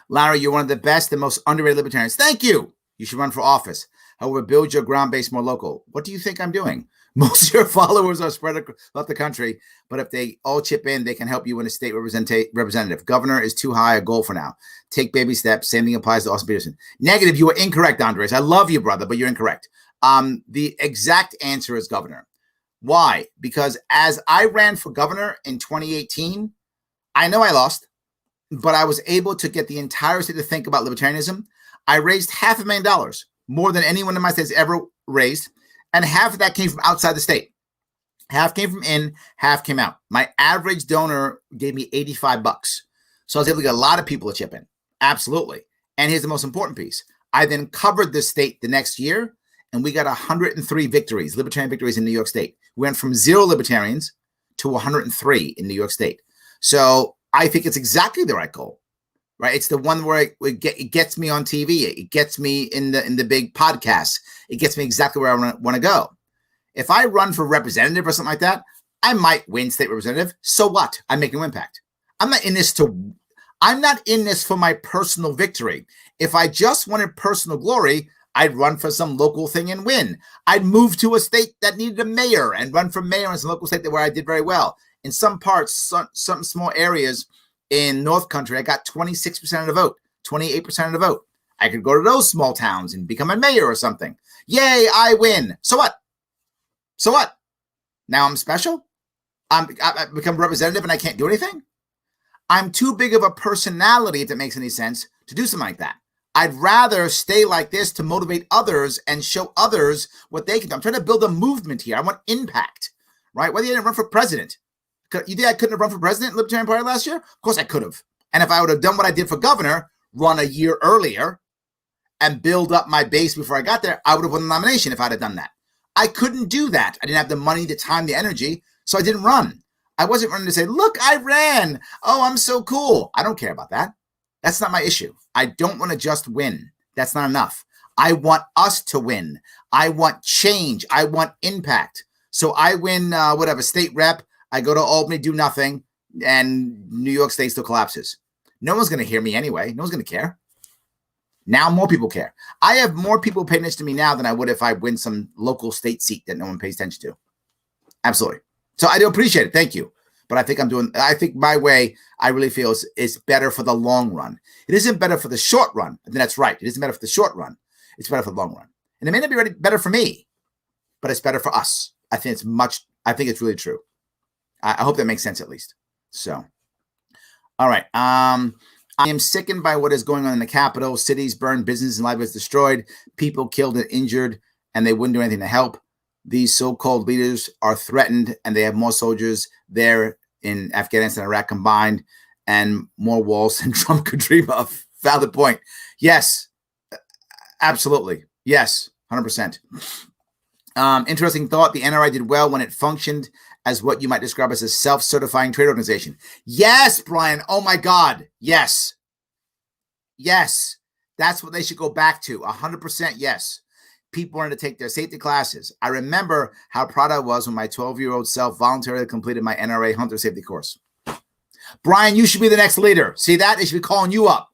Larry, you're one of the best and most underrated libertarians. Thank you. You should run for office. However, build your ground base more local. What do you think I'm doing? Most of your followers are spread across the country, but if they all chip in, they can help you win a state representative. Governor is too high a goal for now. Take baby steps. Same thing applies to Austin Peterson. Negative. You are incorrect, Andres. I love you, brother, but you're incorrect. The exact answer is governor. Why? Because as I ran for governor in 2018, I know I lost, but I was able to get the entire state to think about libertarianism. I raised $500,000, more than anyone in my state's ever raised. And half of that came from outside the state. Half came from in, half came out. My average donor gave me $85. So I was able to get a lot of people to chip in. Absolutely. And here's the most important piece. I then covered the state the next year, and we got 103 victories, libertarian victories in New York State. We went from 0 libertarians to 103 in New York State. So I think it's exactly the right goal, right? It's the one where it gets me on TV. It gets me in the big podcasts. It gets me exactly where I want to go. If I run for representative or something like that, I might win state representative. So what? I'm making an impact. I'm not in this for my personal victory. If I just wanted personal glory, I'd run for some local thing and win. I'd move to a state that needed a mayor and run for mayor in some local state where I did very well. In some parts, some small areas in North Country, I got 26% of the vote, 28% of the vote. I could go to those small towns and become a mayor or something. Yay, I win. So what? So what? Now I'm special? I become representative and I can't do anything? I'm too big of a personality, if that makes any sense, to do something like that. I'd rather stay like this to motivate others and show others what they can do. I'm trying to build a movement here. I want impact, right? Whether you didn't run for president. You think I couldn't have run for president in the Libertarian Party last year? Of course I could have. And if I would have done what I did for governor, run a year earlier and build up my base before I got there, I would have won the nomination if I'd have done that. I couldn't do that. I didn't have the money, the time, the energy, so I didn't run. I wasn't running to say, look, I ran. Oh, I'm so cool. I don't care about that. That's not my issue. I don't want to just win. That's not enough. I want us to win. I want change. I want impact. So I win, state rep. I go to Albany, do nothing, and New York State still collapses. No one's going to hear me anyway. No one's going to care. Now more people care. I have more people paying attention to me now than I would if I win some local state seat that no one pays attention to. Absolutely. So I do appreciate it. Thank you. But I think my way, I really feel is better for the long run. It isn't better for the short run. I think that's right. It isn't better for the short run. It's better for the long run. And it may not be better for me, but it's better for us. I think it's really true. I hope that makes sense at least. So, all right. I am sickened by what is going on in the Capitol. Cities burned, businesses and livelihoods destroyed, people killed and injured, and they wouldn't do anything to help. These so-called leaders are threatened, and they have more soldiers there in Afghanistan and Iraq combined, and more walls than Trump could dream of. Valid point. Yes, absolutely. Yes, 100%. Interesting thought. The NRA did well when it functioned as what you might describe as a self-certifying trade organization. Yes, Brian. Oh, my God. Yes. Yes. That's what they should go back to. 100% yes. People wanted to take their safety classes. I remember how proud I was when my 12-year-old self voluntarily completed my NRA Hunter Safety course. Brian, you should be the next leader. See that? They should be calling you up.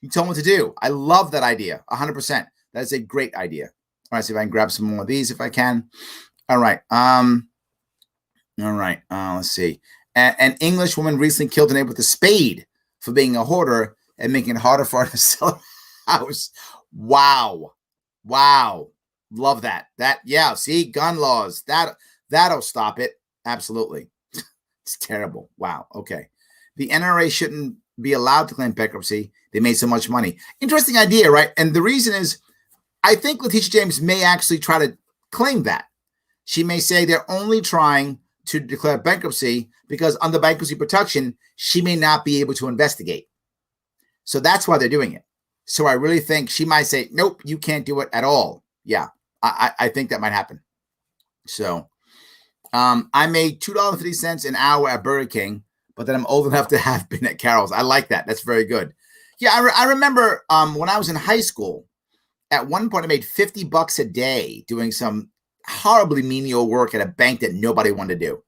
You tell them what to do. I love that idea. 100%. That is a great idea. All right, see if I can grab some more of these if I can. All right. Let's see. An English woman recently killed a neighbor with a spade for being a hoarder and making it harder for her to sell a house. Wow. Love that. Yeah, see, gun laws. That'll stop it. Absolutely. It's terrible. Wow. Okay. The NRA shouldn't be allowed to claim bankruptcy. They made so much money. Interesting idea, right? And the reason is, I think Letitia James may actually try to claim that. She may say they're only trying to declare bankruptcy because under bankruptcy protection, she may not be able to investigate. So that's why they're doing it. So I really think she might say, nope, you can't do it at all. Yeah, I think that might happen. So I made $2.50 an hour at Burger King, but then I'm old enough to have been at Carol's. I like that. That's very good. Yeah, I remember when I was in high school, at one point I made $50 a day doing some horribly menial work at a bank that nobody wanted to do.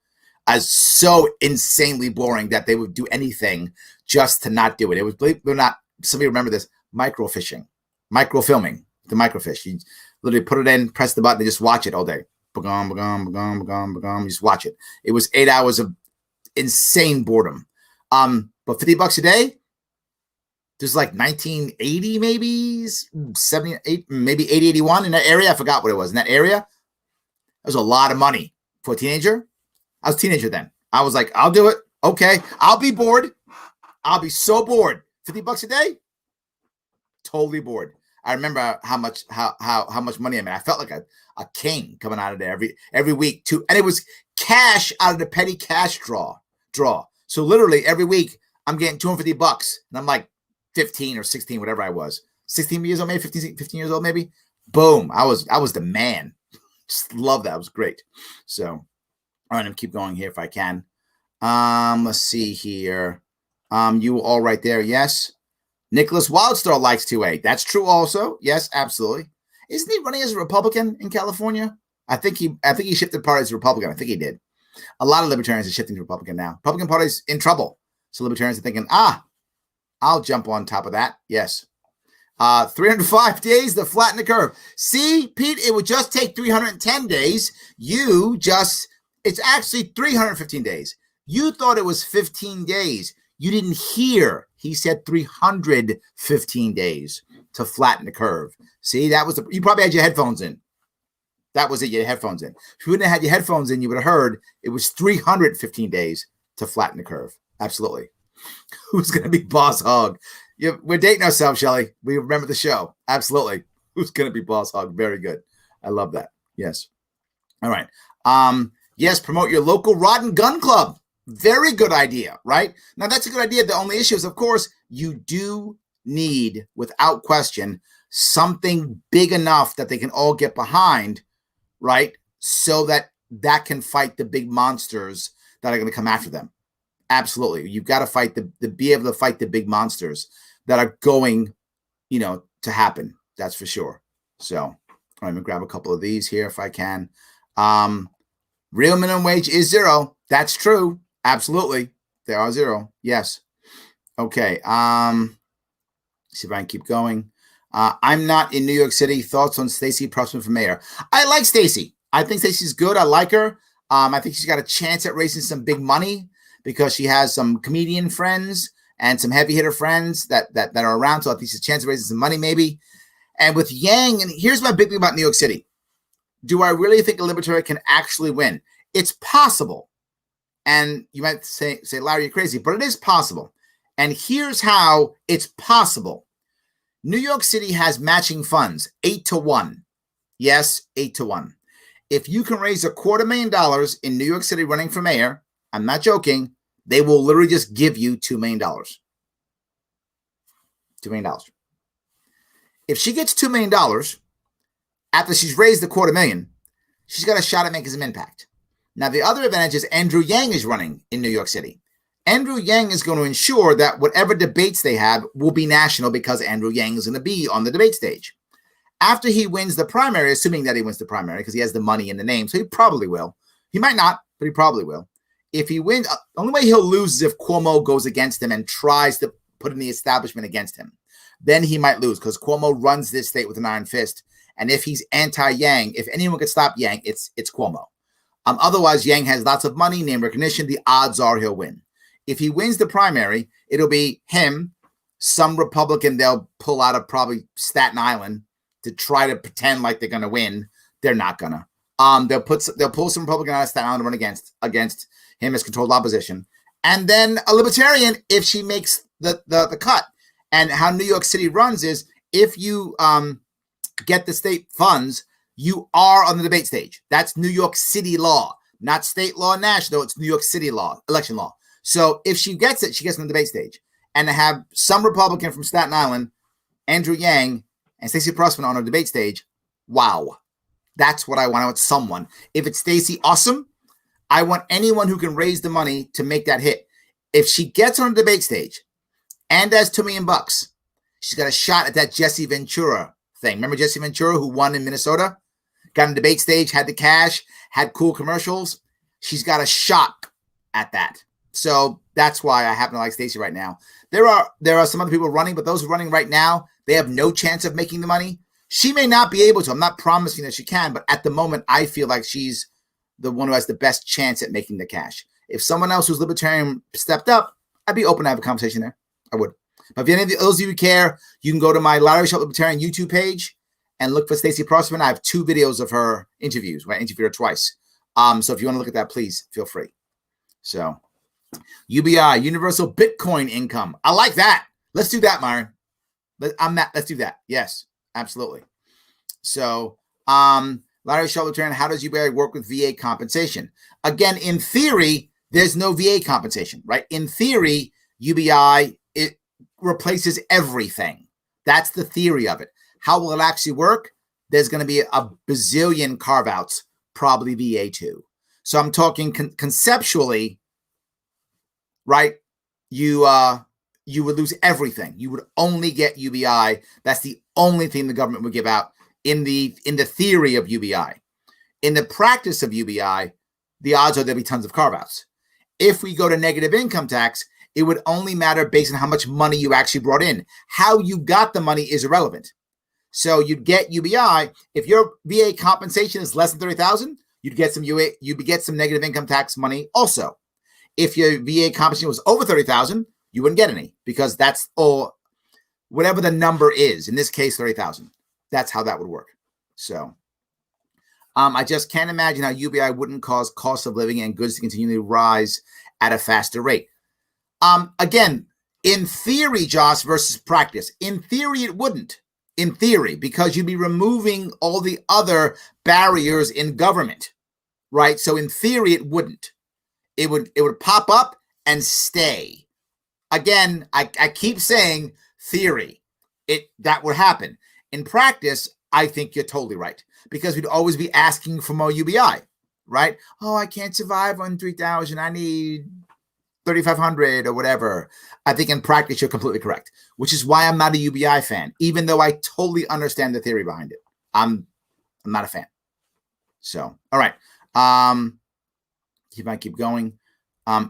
I was so insanely boring that they would do anything just to not do it. It was, believe it or not, somebody remember this, microfilming, the microfiche. You literally put it in, press the button, and just watch it all day. You just watch it. It was 8 hours of insane boredom. But $50 a day, there's like 1980, maybe 78, maybe 80, 81 in that area. I forgot what it was. In that area, that was a lot of money for a teenager. I was a teenager then. I was like, I'll do it. Okay. I'll be bored. I'll be so bored. $50 a day? Totally bored. I remember how much money I made. I felt like a king coming out of there every week too. And it was cash out of the petty cash draw. So literally every week I'm getting $250 and I'm like 15 or 16, whatever I was. 16 years old, maybe 15 years old, maybe. Boom. I was the man. Just love that. It was great. So, all right, I'm keep going here if I can. Let's see here. You all right there? Yes. Nicholas Wildstar likes 2A. That's true also. Yes, absolutely. Isn't he running as a Republican in California? I think he shifted parties to Republican. I think he did. A lot of libertarians are shifting to Republican now. Republican Party's in trouble. So libertarians are thinking, I'll jump on top of that. Yes. 305 days to flatten the curve. See, Pete, it would just take 310 days. It's actually 315 days. You thought it was 15 days. You didn't hear. He said 315 days to flatten the curve. See, you probably had your headphones in. That was it, your headphones in. If you wouldn't have had your headphones in, you would have heard it was 315 days to flatten the curve. Absolutely. Who's going to be Boss Hog? We're dating ourselves, Shelly. We remember the show. Absolutely. Who's going to be Boss Hog? Very good. I love that. Yes. All right. Yes, promote your local rod and gun club. Very good idea, right? Now, that's a good idea. The only issue is, of course, you do need, without question, something big enough that they can all get behind, right? So that can fight the big monsters that are going to come after them. Absolutely. You've got to fight be able to fight the big monsters that are going, to happen. That's for sure. So, all right, let me grab a couple of these here if I can. Real minimum wage is $0. That's true. Absolutely. They are $0. Yes. Okay. See if I can keep going. I'm not in New York City. Thoughts on Stacey Preston for mayor? I like Stacey. I think Stacey's good. I like her. I think she's got a chance at raising some big money because she has some comedian friends and some heavy hitter friends that are around. So I think she's a chance of raising some money maybe. And with Yang, and here's my big thing about New York City. Do I really think a libertarian can actually win? It's possible. And you might say, Larry, you're crazy, but it is possible. And here's how it's possible. New York City has matching funds, 8-1. Yes, 8-1. If you can raise $250,000 in New York City running for mayor, I'm not joking, they will literally just give you $2 million. $2 million. If she gets $2 million, after she's raised $250,000, she's got a shot at making some impact. Now, the other advantage is Andrew Yang is running in New York City. Andrew Yang is going to ensure that whatever debates they have will be national because Andrew Yang is going to be on the debate stage. After he wins the primary, assuming that he wins the primary because he has the money in the name, so he probably will. He might not, but he probably will. If he wins, the only way he'll lose is if Cuomo goes against him and tries to put in the establishment against him. Then he might lose because Cuomo runs this state with an iron fist. And if he's anti-Yang, if anyone could stop Yang, it's Cuomo. Otherwise, Yang has lots of money, name recognition. The odds are he'll win. If he wins the primary, it'll be him, some Republican they'll pull out of probably Staten Island to try to pretend like they're going to win. They're not going to. They'll pull some Republican out of Staten Island to run against him as controlled opposition. And then a libertarian if she makes the cut. And how New York City runs is if you get the state funds, you are on the debate stage. That's New York City law. not state law, national. It's New York City law, election law. So if she gets it, she gets on the debate stage. And to have some Republican from Staten Island, Andrew Yang, and Stacey Preston on a debate stage, wow. That's what I want. I want someone. If it's Stacey, awesome. I want anyone who can raise the money to make that hit. If she gets on a debate stage and has $2 million, she's got a shot at that Jesse Ventura thing. Remember Jesse Ventura who won in Minnesota? Got on the debate stage, had the cash, had cool commercials. She's got a shot at that. So that's why I happen to like Stacey right now. There are some other people running, but those running right now, they have no chance of making the money. She may not be able to. I'm not promising that she can, but at the moment, I feel like she's the one who has the best chance at making the cash. If someone else who's libertarian stepped up, I'd be open to have a conversation there. I would. But if any of those of you who care, you can go to my Larry Sharpe Libertarian YouTube page and look for Stacey Prosperman. I have 2 videos of her interviews, where I interviewed her twice. So if you want to look at that, please feel free. So UBI, Universal Bitcoin Income. I like that. Let's do that, Myron. Let's do that. Yes, absolutely. So Larry Sharpe Libertarian, how does UBI work with VA compensation? Again, in theory, there's no VA compensation, right? In theory, UBI, it replaces everything. That's the theory of it. How will it actually work? There's going to be a bazillion carve-outs, probably VA too. So I'm talking conceptually, right? You would lose everything. You would only get UBI. That's the only thing the government would give out in the theory of UBI. In the practice of UBI, the odds are there'll be tons of carve-outs. If we go to negative income tax, it would only matter based on how much money you actually brought in. How you got the money is irrelevant. So you'd get UBI. If your VA compensation is less than $30,000, you'd get some negative income tax money also. If your VA compensation was over $30,000, you wouldn't get any, because that's all, whatever the number is. In this case, $30,000. That's how that would work. So I just can't imagine how UBI wouldn't cause cost of living and goods to continually rise at a faster rate. Again, in theory, Josh, versus practice. In theory, it wouldn't. In theory, because you'd be removing all the other barriers in government, right? So in theory, it wouldn't. It would pop up and stay. Again, I keep saying theory. That would happen. In practice, I think you're totally right, because we'd always be asking for more UBI, right? Oh, I can't survive on $3,000. I need $3,500 or whatever. I think in practice, you're completely correct, which is why I'm not a UBI fan, even though I totally understand the theory behind it. I'm not a fan. So, all right. If I keep going,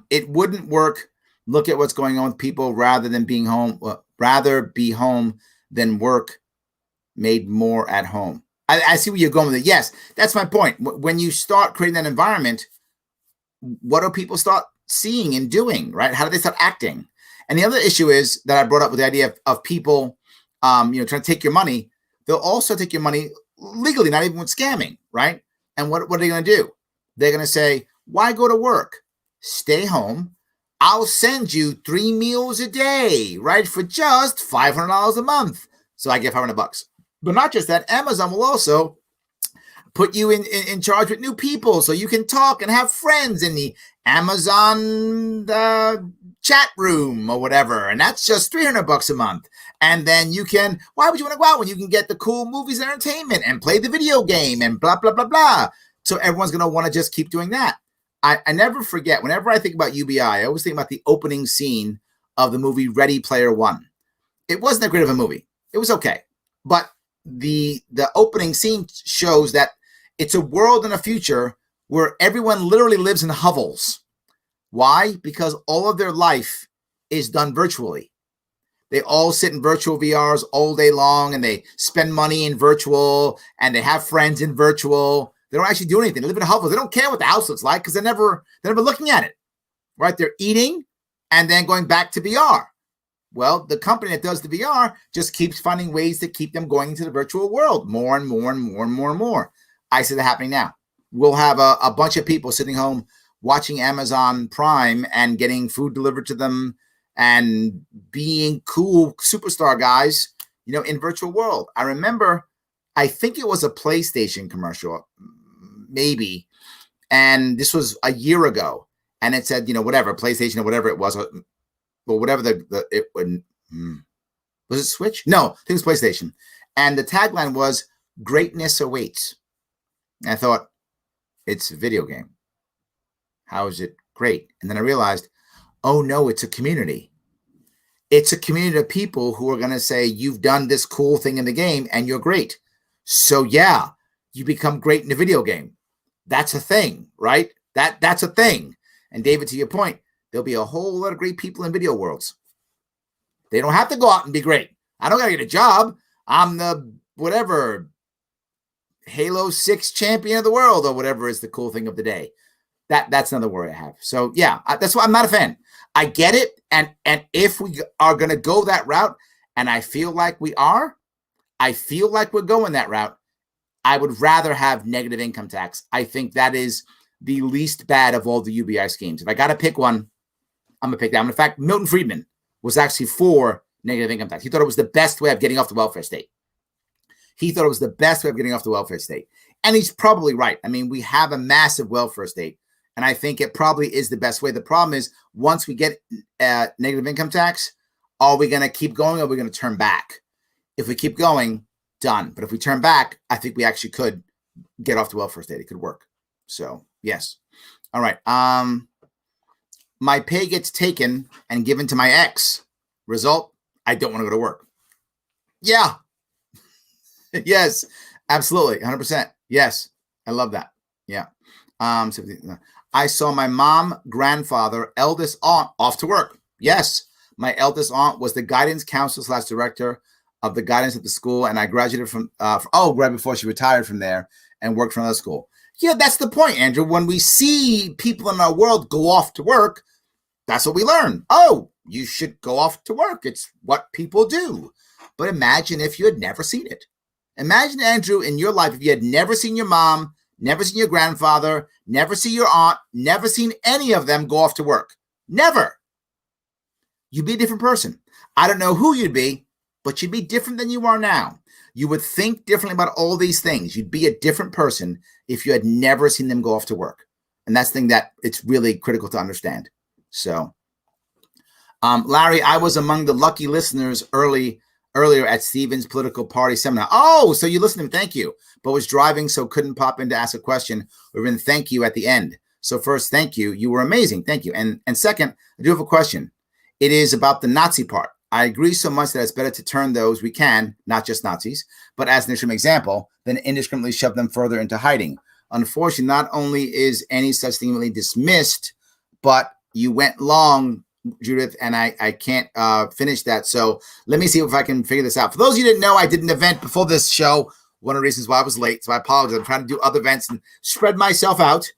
it wouldn't work. Look at what's going on with people rather be home than work made more at home. I see where you're going with it. Yes, that's my point. When you start creating that environment, what do people start seeing and doing, right? How do they start acting? And the other issue is that I brought up with the idea of people, trying to take your money. They'll also take your money legally, not even with scamming, right? And what are they going to do? They're going to say, why go to work? Stay home. I'll send you 3 meals a day, right? For just $500 a month. So I get $500. But not just that, Amazon will also put you in charge with new people so you can talk and have friends in the Amazon chat room or whatever. And that's just $300 a month. And then why would you want to go out when you can get the cool movies and entertainment and play the video game and blah, blah, blah, blah. So everyone's going to want to just keep doing that. I never forget, whenever I think about UBI, I always think about the opening scene of the movie Ready Player One. It wasn't that great of a movie. It was okay. But the opening scene shows that it's a world in a future where everyone literally lives in hovels. Why? Because all of their life is done virtually. They all sit in virtual VRs all day long, and they spend money in virtual, and they have friends in virtual. They don't actually do anything. They live in hovels. They don't care what the house looks like because they're never looking at it, right? They're eating and then going back to VR. Well, the company that does the VR just keeps finding ways to keep them going into the virtual world more and more and more and more and more. I see that happening now. We'll have a bunch of people sitting home watching Amazon Prime and getting food delivered to them and being cool superstar guys, in virtual world. I remember, I think it was a PlayStation commercial, maybe. And this was a year ago. And it said, whatever, PlayStation or whatever it was, or whatever was it Switch? No, I think it was PlayStation. And the tagline was, "Greatness awaits." And I thought, it's a video game. How is it great? And then I realized, oh no, it's a community. It's a community of people who are going to say, you've done this cool thing in the game and you're great. So yeah, you become great in the video game. That's a thing, right? That's a thing. And David, to your point, there'll be a whole lot of great people in video worlds. They don't have to go out and be great. I don't got to get a job. I'm the whatever Halo 6 champion of the world or whatever is the cool thing of the day. That's another worry I have. So yeah, that's why I'm not a fan. I get it. And if we are going to go that route, and I feel like we are, I feel like we're going that route, I would rather have negative income tax. I think that is the least bad of all the UBI schemes. If I got to pick one, I'm going to pick that one. In fact, Milton Friedman was actually for negative income tax. He thought it was the best way of getting off the welfare state. And he's probably right. I mean, we have a massive welfare state, and I think it probably is the best way. The problem is, once we get negative income tax, are we going to keep going or are we going to turn back? If we keep going, done. But if we turn back, I think we actually could get off the welfare state. It could work. So, yes. All right. My pay gets taken and given to my ex. Result, I don't want to go to work. Yeah. Yes, absolutely. 100%. Yes. I love that. Yeah. I saw my mom, grandfather, eldest aunt off to work. Yes. My eldest aunt was the guidance counselor / director of the guidance at the school. And I graduated from, right before she retired from there and worked for another school. Yeah, that's the point, Andrew. When we see people in our world go off to work, that's what we learn. Oh, you should go off to work. It's what people do. But imagine if you had never seen it. Imagine, Andrew, in your life, if you had never seen your mom, never seen your grandfather, never seen your aunt, never seen any of them go off to work. Never. You'd be a different person. I don't know who you'd be, but you'd be different than you are now. You would think differently about all these things. You'd be a different person if you had never seen them go off to work. And that's the thing that it's really critical to understand. So, Larry, I was among the lucky listeners earlier at Stephen's political party seminar. Oh, so you listened to him. Thank you. But was driving, so couldn't pop in to ask a question. We're going to thank you at the end. So first, thank you. You were amazing. Thank you. And second, I do have a question. It is about the Nazi part. I agree so much that it's better to turn those we can, not just Nazis, but as an extreme example, than indiscriminately shove them further into hiding. Unfortunately, not only is any such thing really dismissed, but you went long, Judith, and I can't finish that. So let me see if I can figure this out. For those of you who didn't know, I did an event before this show. One of the reasons why I was late, so I apologize. I'm trying to do other events and spread myself out.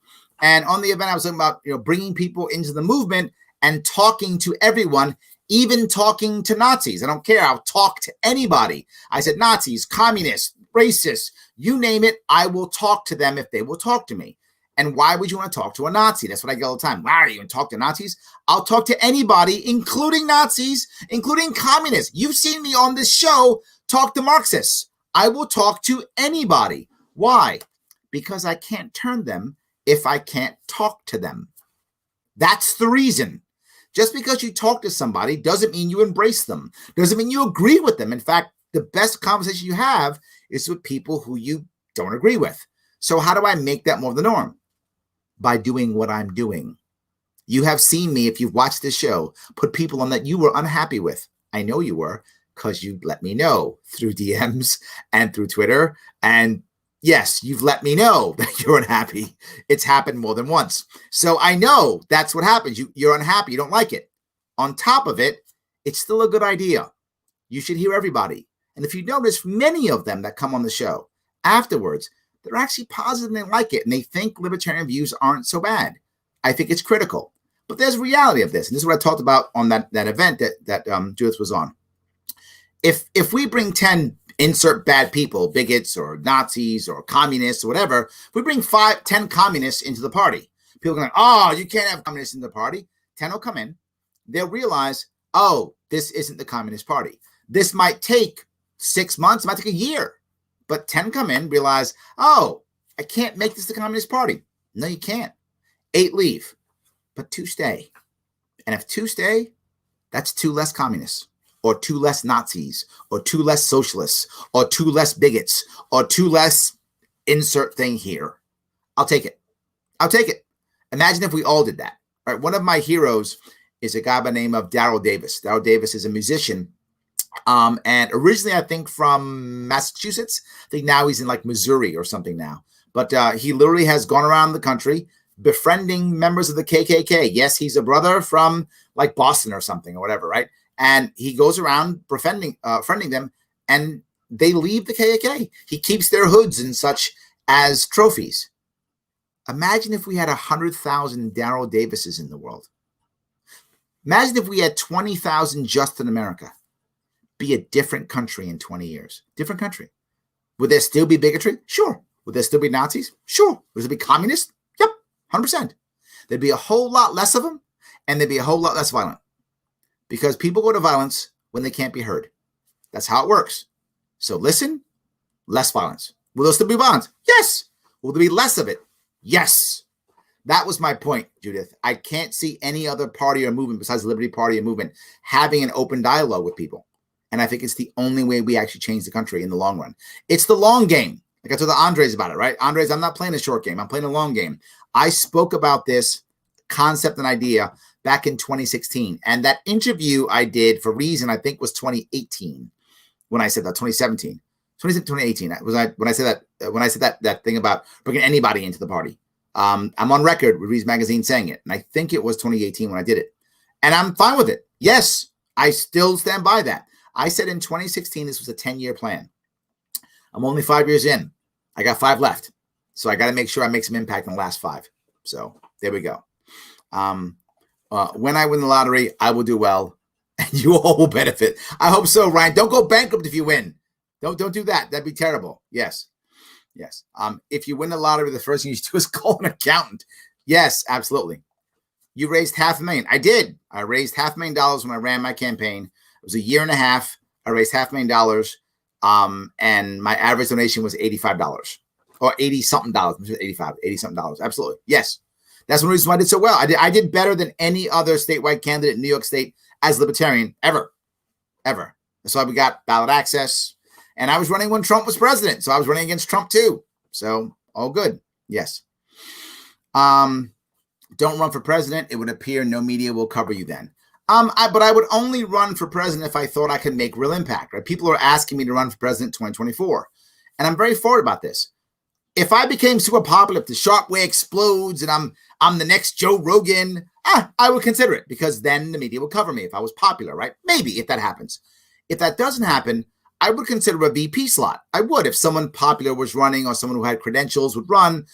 And on the event, I was talking about bringing people into the movement and talking to everyone, even talking to Nazis. I don't care. I'll talk to anybody. I said Nazis, communists, racists, you name it. I will talk to them if they will talk to me. And why would you want to talk to a Nazi? That's what I get all the time. Why are you going to talk to Nazis? I'll talk to anybody, including Nazis, including communists. You've seen me on this show talk to Marxists. I will talk to anybody. Why? Because I can't turn them if I can't talk to them. That's the reason. Just because you talk to somebody doesn't mean you embrace them. Doesn't mean you agree with them. In fact, the best conversation you have is with people who you don't agree with. So how do I make that more of the norm? By doing what I'm doing. You have seen me, if you've watched this show, put people on that you were unhappy with. I know you were, because you let me know through DMs and through Twitter. And yes, you've let me know that you're unhappy. It's happened more than once. So I know that's what happens. You're unhappy. You don't like it. On top of it, it's still a good idea. You should hear everybody. And if you notice, many of them that come on the show afterwards, they're actually positive and they like it. And they think libertarian views aren't so bad. I think it's critical. But there's a reality of this. And this is what I talked about on that event that Judith was on. If we bring 10 insert bad people, bigots or Nazis or communists or whatever, if we bring 10 communists into the party, people are going, oh, you can't have communists in the party. 10 will come in. They'll realize, oh, this isn't the Communist Party. This might take 6 months, it might take a year. But 10 come in, realize, oh, I can't make this the Communist Party. No, you can't. 8 leave, but 2 stay. And if 2 stay, that's 2 less communists, or 2 less Nazis, or 2 less socialists, or 2 less bigots, or 2 less insert thing here. I'll take it. I'll take it. Imagine if we all did that. All right, one of my heroes is a guy by the name of Daryl Davis. Daryl Davis is a musician, and originally I think from Massachusetts. I think now he's in like Missouri or something now. But he literally has gone around the country befriending members of the KKK. Yes, he's a brother from like Boston or something or whatever, right? And he goes around befriending them, and they leave the KKK. He keeps their hoods and such as trophies. Imagine if we had 100,000 Daryl Davises in the world. Imagine if we had 20,000 just in America. Be a different country in 20 years. Different country. Would there still be bigotry? Sure. Would there still be Nazis? Sure. Would there be communists? Yep, 100%. There'd be a whole lot less of them, and there'd be a whole lot less violent. Because people go to violence when they can't be heard. That's how it works. So listen, less violence. Will there still be violence? Yes. Will there be less of it? Yes. That was my point, Judith. I can't see any other party or movement besides the Liberty Party or movement having an open dialogue with people. And I think it's the only way we actually change the country in the long run. It's the long game. Like I told the Andres about it, right? Andres, I'm not playing a short game. I'm playing a long game. I spoke about this concept and idea back in 2016. And that interview I did for Reason, I think was 2018 when I said that, 2017. 2018 when I said that thing about bringing anybody into the party. I'm on record with Reason Magazine saying it. And I think it was 2018 when I did it. And I'm fine with it. Yes, I still stand by that. I said in 2016, this was a 10-year plan. I'm only 5 years in. I got 5 left. So I got to make sure I make some impact in the last 5. So there we go. When I win the lottery, I will do well. And you all will benefit. I hope so, Ryan. Don't go bankrupt if you win. Don't do that. That'd be terrible. Yes. If you win the lottery, the first thing you do is call an accountant. Yes, absolutely. You raised $500,000. I did. I raised $500,000 when I ran my campaign. It was a year and a half. I raised $500,000. And my average donation was $85 or 80 something dollars. 85, 80 something dollars. Absolutely. Yes. That's one reason why I did so well. I did better than any other statewide candidate in New York State as Libertarian ever. That's why we got ballot access. And I was running when Trump was president. So I was running against Trump too. So all good. Yes. Don't run for president. It would appear no media will cover you then. But I would only run for president if I thought I could make real impact. Right? People are asking me to run for president in 2024. And I'm very forward about this. If I became super popular, if the Sharpe Way explodes and I'm the next Joe Rogan, I would consider it because then the media will cover me if I was popular, right? Maybe if that happens. If that doesn't happen, I would consider a VP slot. I would if someone popular was running or someone who had credentials would run.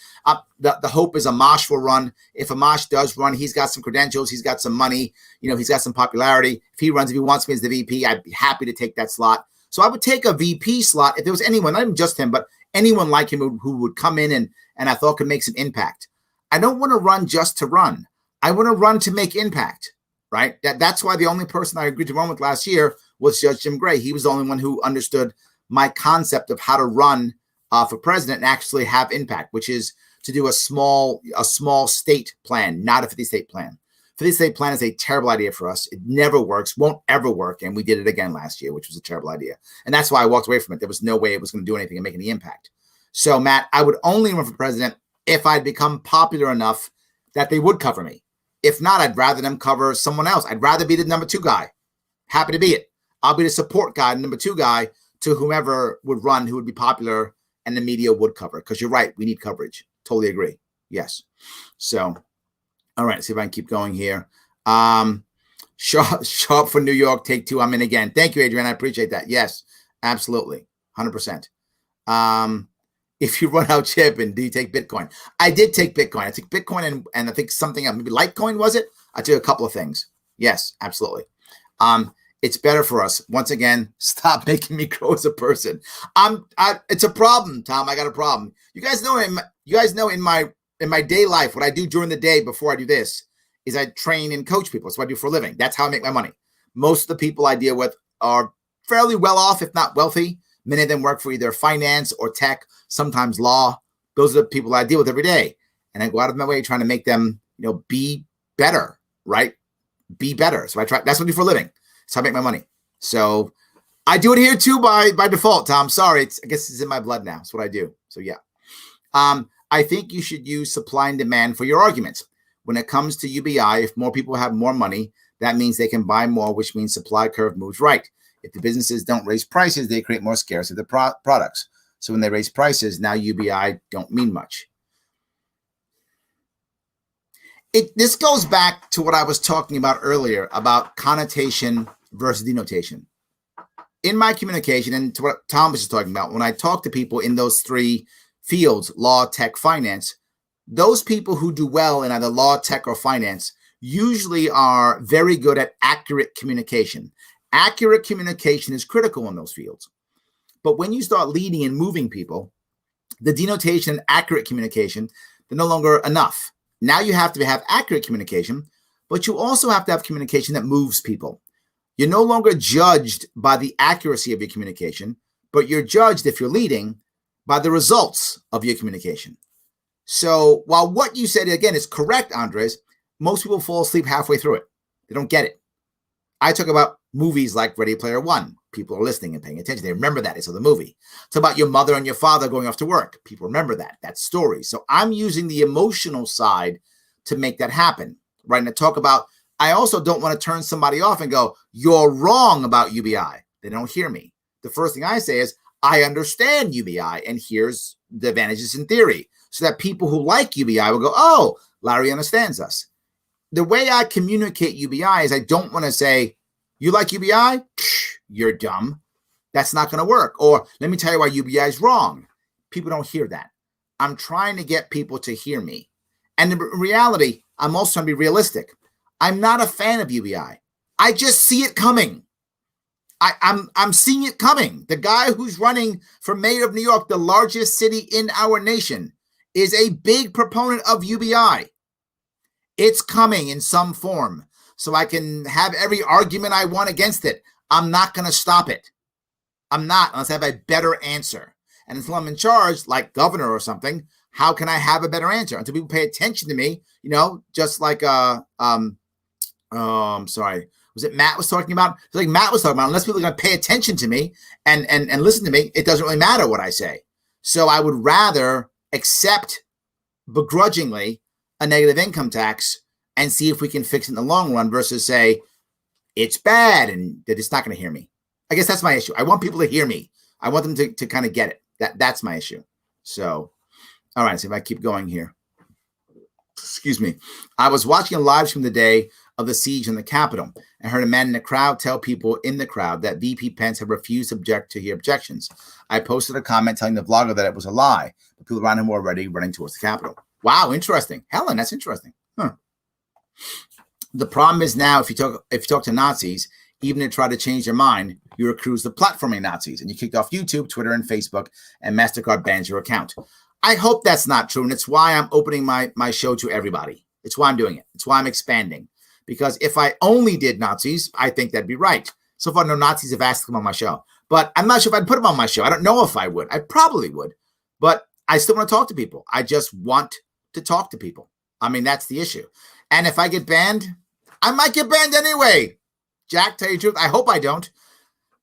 The hope is Amash will run. If Amash does run, he's got some credentials. He's got some money. He's got some popularity. If he runs, if he wants me as the VP, I'd be happy to take that slot. So I would take a VP slot if there was anyone, not even just him, but anyone like him who would come in and I thought could make some impact. I don't want to run just to run. I want to run to make impact, right? That's why the only person I agreed to run with last year was Judge Jim Gray. He was the only one who understood my concept of how to run for president and actually have impact, which is to do a small state plan, not a 50-state plan. 50-state plan is a terrible idea for us. It never works, won't ever work. And we did it again last year, which was a terrible idea. And that's why I walked away from it. There was no way it was going to do anything and make any impact. So, Matt, I would only run for president if I'd become popular enough that they would cover me. If not, I'd rather them cover someone else. I'd rather be the number 2 guy. Happy to be it. I'll be the support guy, number 2 guy to whomever would run, who would be popular, and the media would cover. Because you're right, we need coverage. Totally agree. Yes. So, all right, see if I can keep going here. Sharpe for New York, take 2. I'm in again. Thank you, Adrian. I appreciate that. Yes, absolutely. 100%. If you run out Chapin, do you take Bitcoin? I did take Bitcoin. I took Bitcoin and I think something else. Maybe Litecoin, was it? I took a couple of things. Yes, absolutely. It's better for us. Once again, stop making me grow as a person. It's a problem, Tom. I got a problem. You guys know in my day life, what I do during the day before I do this is I train and coach people. That's what I do for a living. That's how I make my money. Most of the people I deal with are fairly well off, if not wealthy. Many of them work for either finance or tech, sometimes law. Those are the people I deal with every day. and I go out of my way trying to make them, be better, right? Be better. So I try. That's what I do for a living. That's how I make my money. So I do it here too by default, Tom. Sorry, I guess it's in my blood now. That's what I do. So yeah. I think you should use supply and demand for your arguments. When it comes to UBI, if more people have more money, that means they can buy more, which means supply curve moves right. If the businesses don't raise prices, they create more scarcity of the products. So when they raise prices, now UBI don't mean much. This goes back to what I was talking about earlier about connotation versus denotation. In my communication, and to what Tom was just talking about, when I talk to people in those three fields, law, tech, finance, those people who do well in either law, tech, or finance usually are very good at accurate communication. Accurate communication is critical in those fields. But when you start leading and moving people, the denotation and accurate communication, they're no longer enough. Now you have to have accurate communication, but you also have to have communication that moves people. You're no longer judged by the accuracy of your communication, but you're judged, if you're leading, by the results of your communication. So while what you said, again, is correct, Andres, most people fall asleep halfway through it. They don't get it. I talk about movies like Ready Player One. People are listening and paying attention. They remember that. It's the movie. It's about your mother and your father going off to work. People remember that. That's story. So I'm using the emotional side to make that happen, right? And to talk about, I also don't want to turn somebody off and go, you're wrong about UBI. They don't hear me. The first thing I say is, I understand UBI, and here's the advantages in theory, so that people who like UBI will go, oh, Larry understands us. The way I communicate UBI is I don't want to say, you like UBI? You're dumb. That's not going to work. Or let me tell you why UBI is wrong. People don't hear that. I'm trying to get people to hear me. And in reality, I'm also trying to be realistic. I'm not a fan of UBI. I just see it coming. I'm seeing it coming. The guy who's running for mayor of New York, the largest city in our nation, is a big proponent of UBI. It's coming in some form. So I can have every argument I want against it. I'm not going to stop it. I'm not, unless I have a better answer. And until I'm in charge, like governor or something, how can I have a better answer? Until people pay attention to me, just like, sorry. Was it Matt was talking about? It's like Matt was talking about, unless people are going to pay attention to me and listen to me, it doesn't really matter what I say. So I would rather accept begrudgingly a negative income tax and see if we can fix it in the long run versus say it's bad and that it's not going to hear me. I guess that's my issue. I want people to hear me. I want them to kind of get it. That's my issue. So, all right. So if I keep going here, excuse me. I was watching a live stream the day of the siege on the Capitol and heard a man in the crowd tell people in the crowd that VP Pence had refused to object to hear objections. I posted a comment telling the vlogger that it was a lie, but people around him were already running towards the Capitol. Wow, interesting. Helen, that's interesting. Huh. The problem is now if you talk to Nazis, even to try to change their mind, you accuse the platforming Nazis and you kicked off YouTube, Twitter, and Facebook, and MasterCard bans your account. I hope that's not true, and it's why I'm opening my show to everybody. It's why I'm doing it. It's why I'm expanding. Because if I only did Nazis, I think that'd be right. So far, no Nazis have asked to come on my show. But I'm not sure if I'd put them on my show. I don't know if I would. I probably would. But I still want to talk to people. I just want to talk to people. I mean, that's the issue. And if I get banned, I might get banned anyway. Jack, tell you the truth, I hope I don't.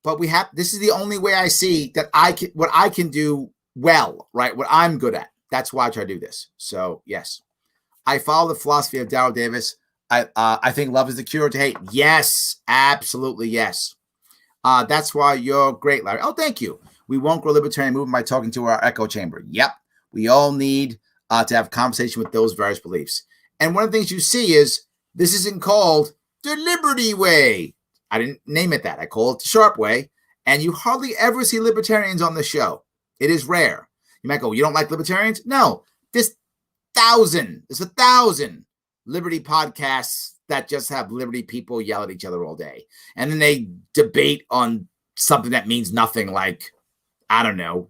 But this is the only way I see that what I can do well, right? What I'm good at. That's why I try to do this. So, yes. I follow the philosophy of Darrell Davis. I think love is the cure to hate. Yes, absolutely, yes. That's why you're great, Larry. Oh, thank you. We won't grow libertarian movement by talking to our echo chamber. Yep. We all need to have conversation with those various beliefs. And one of the things you see is this isn't called the Liberty Way. I didn't name it that. I call it the Sharpe Way. And you hardly ever see libertarians on the show. It is rare. You might go, you don't like libertarians? No. There's 1,000 Liberty podcasts that just have Liberty people yell at each other all day. And then they debate on something that means nothing, like, I don't know,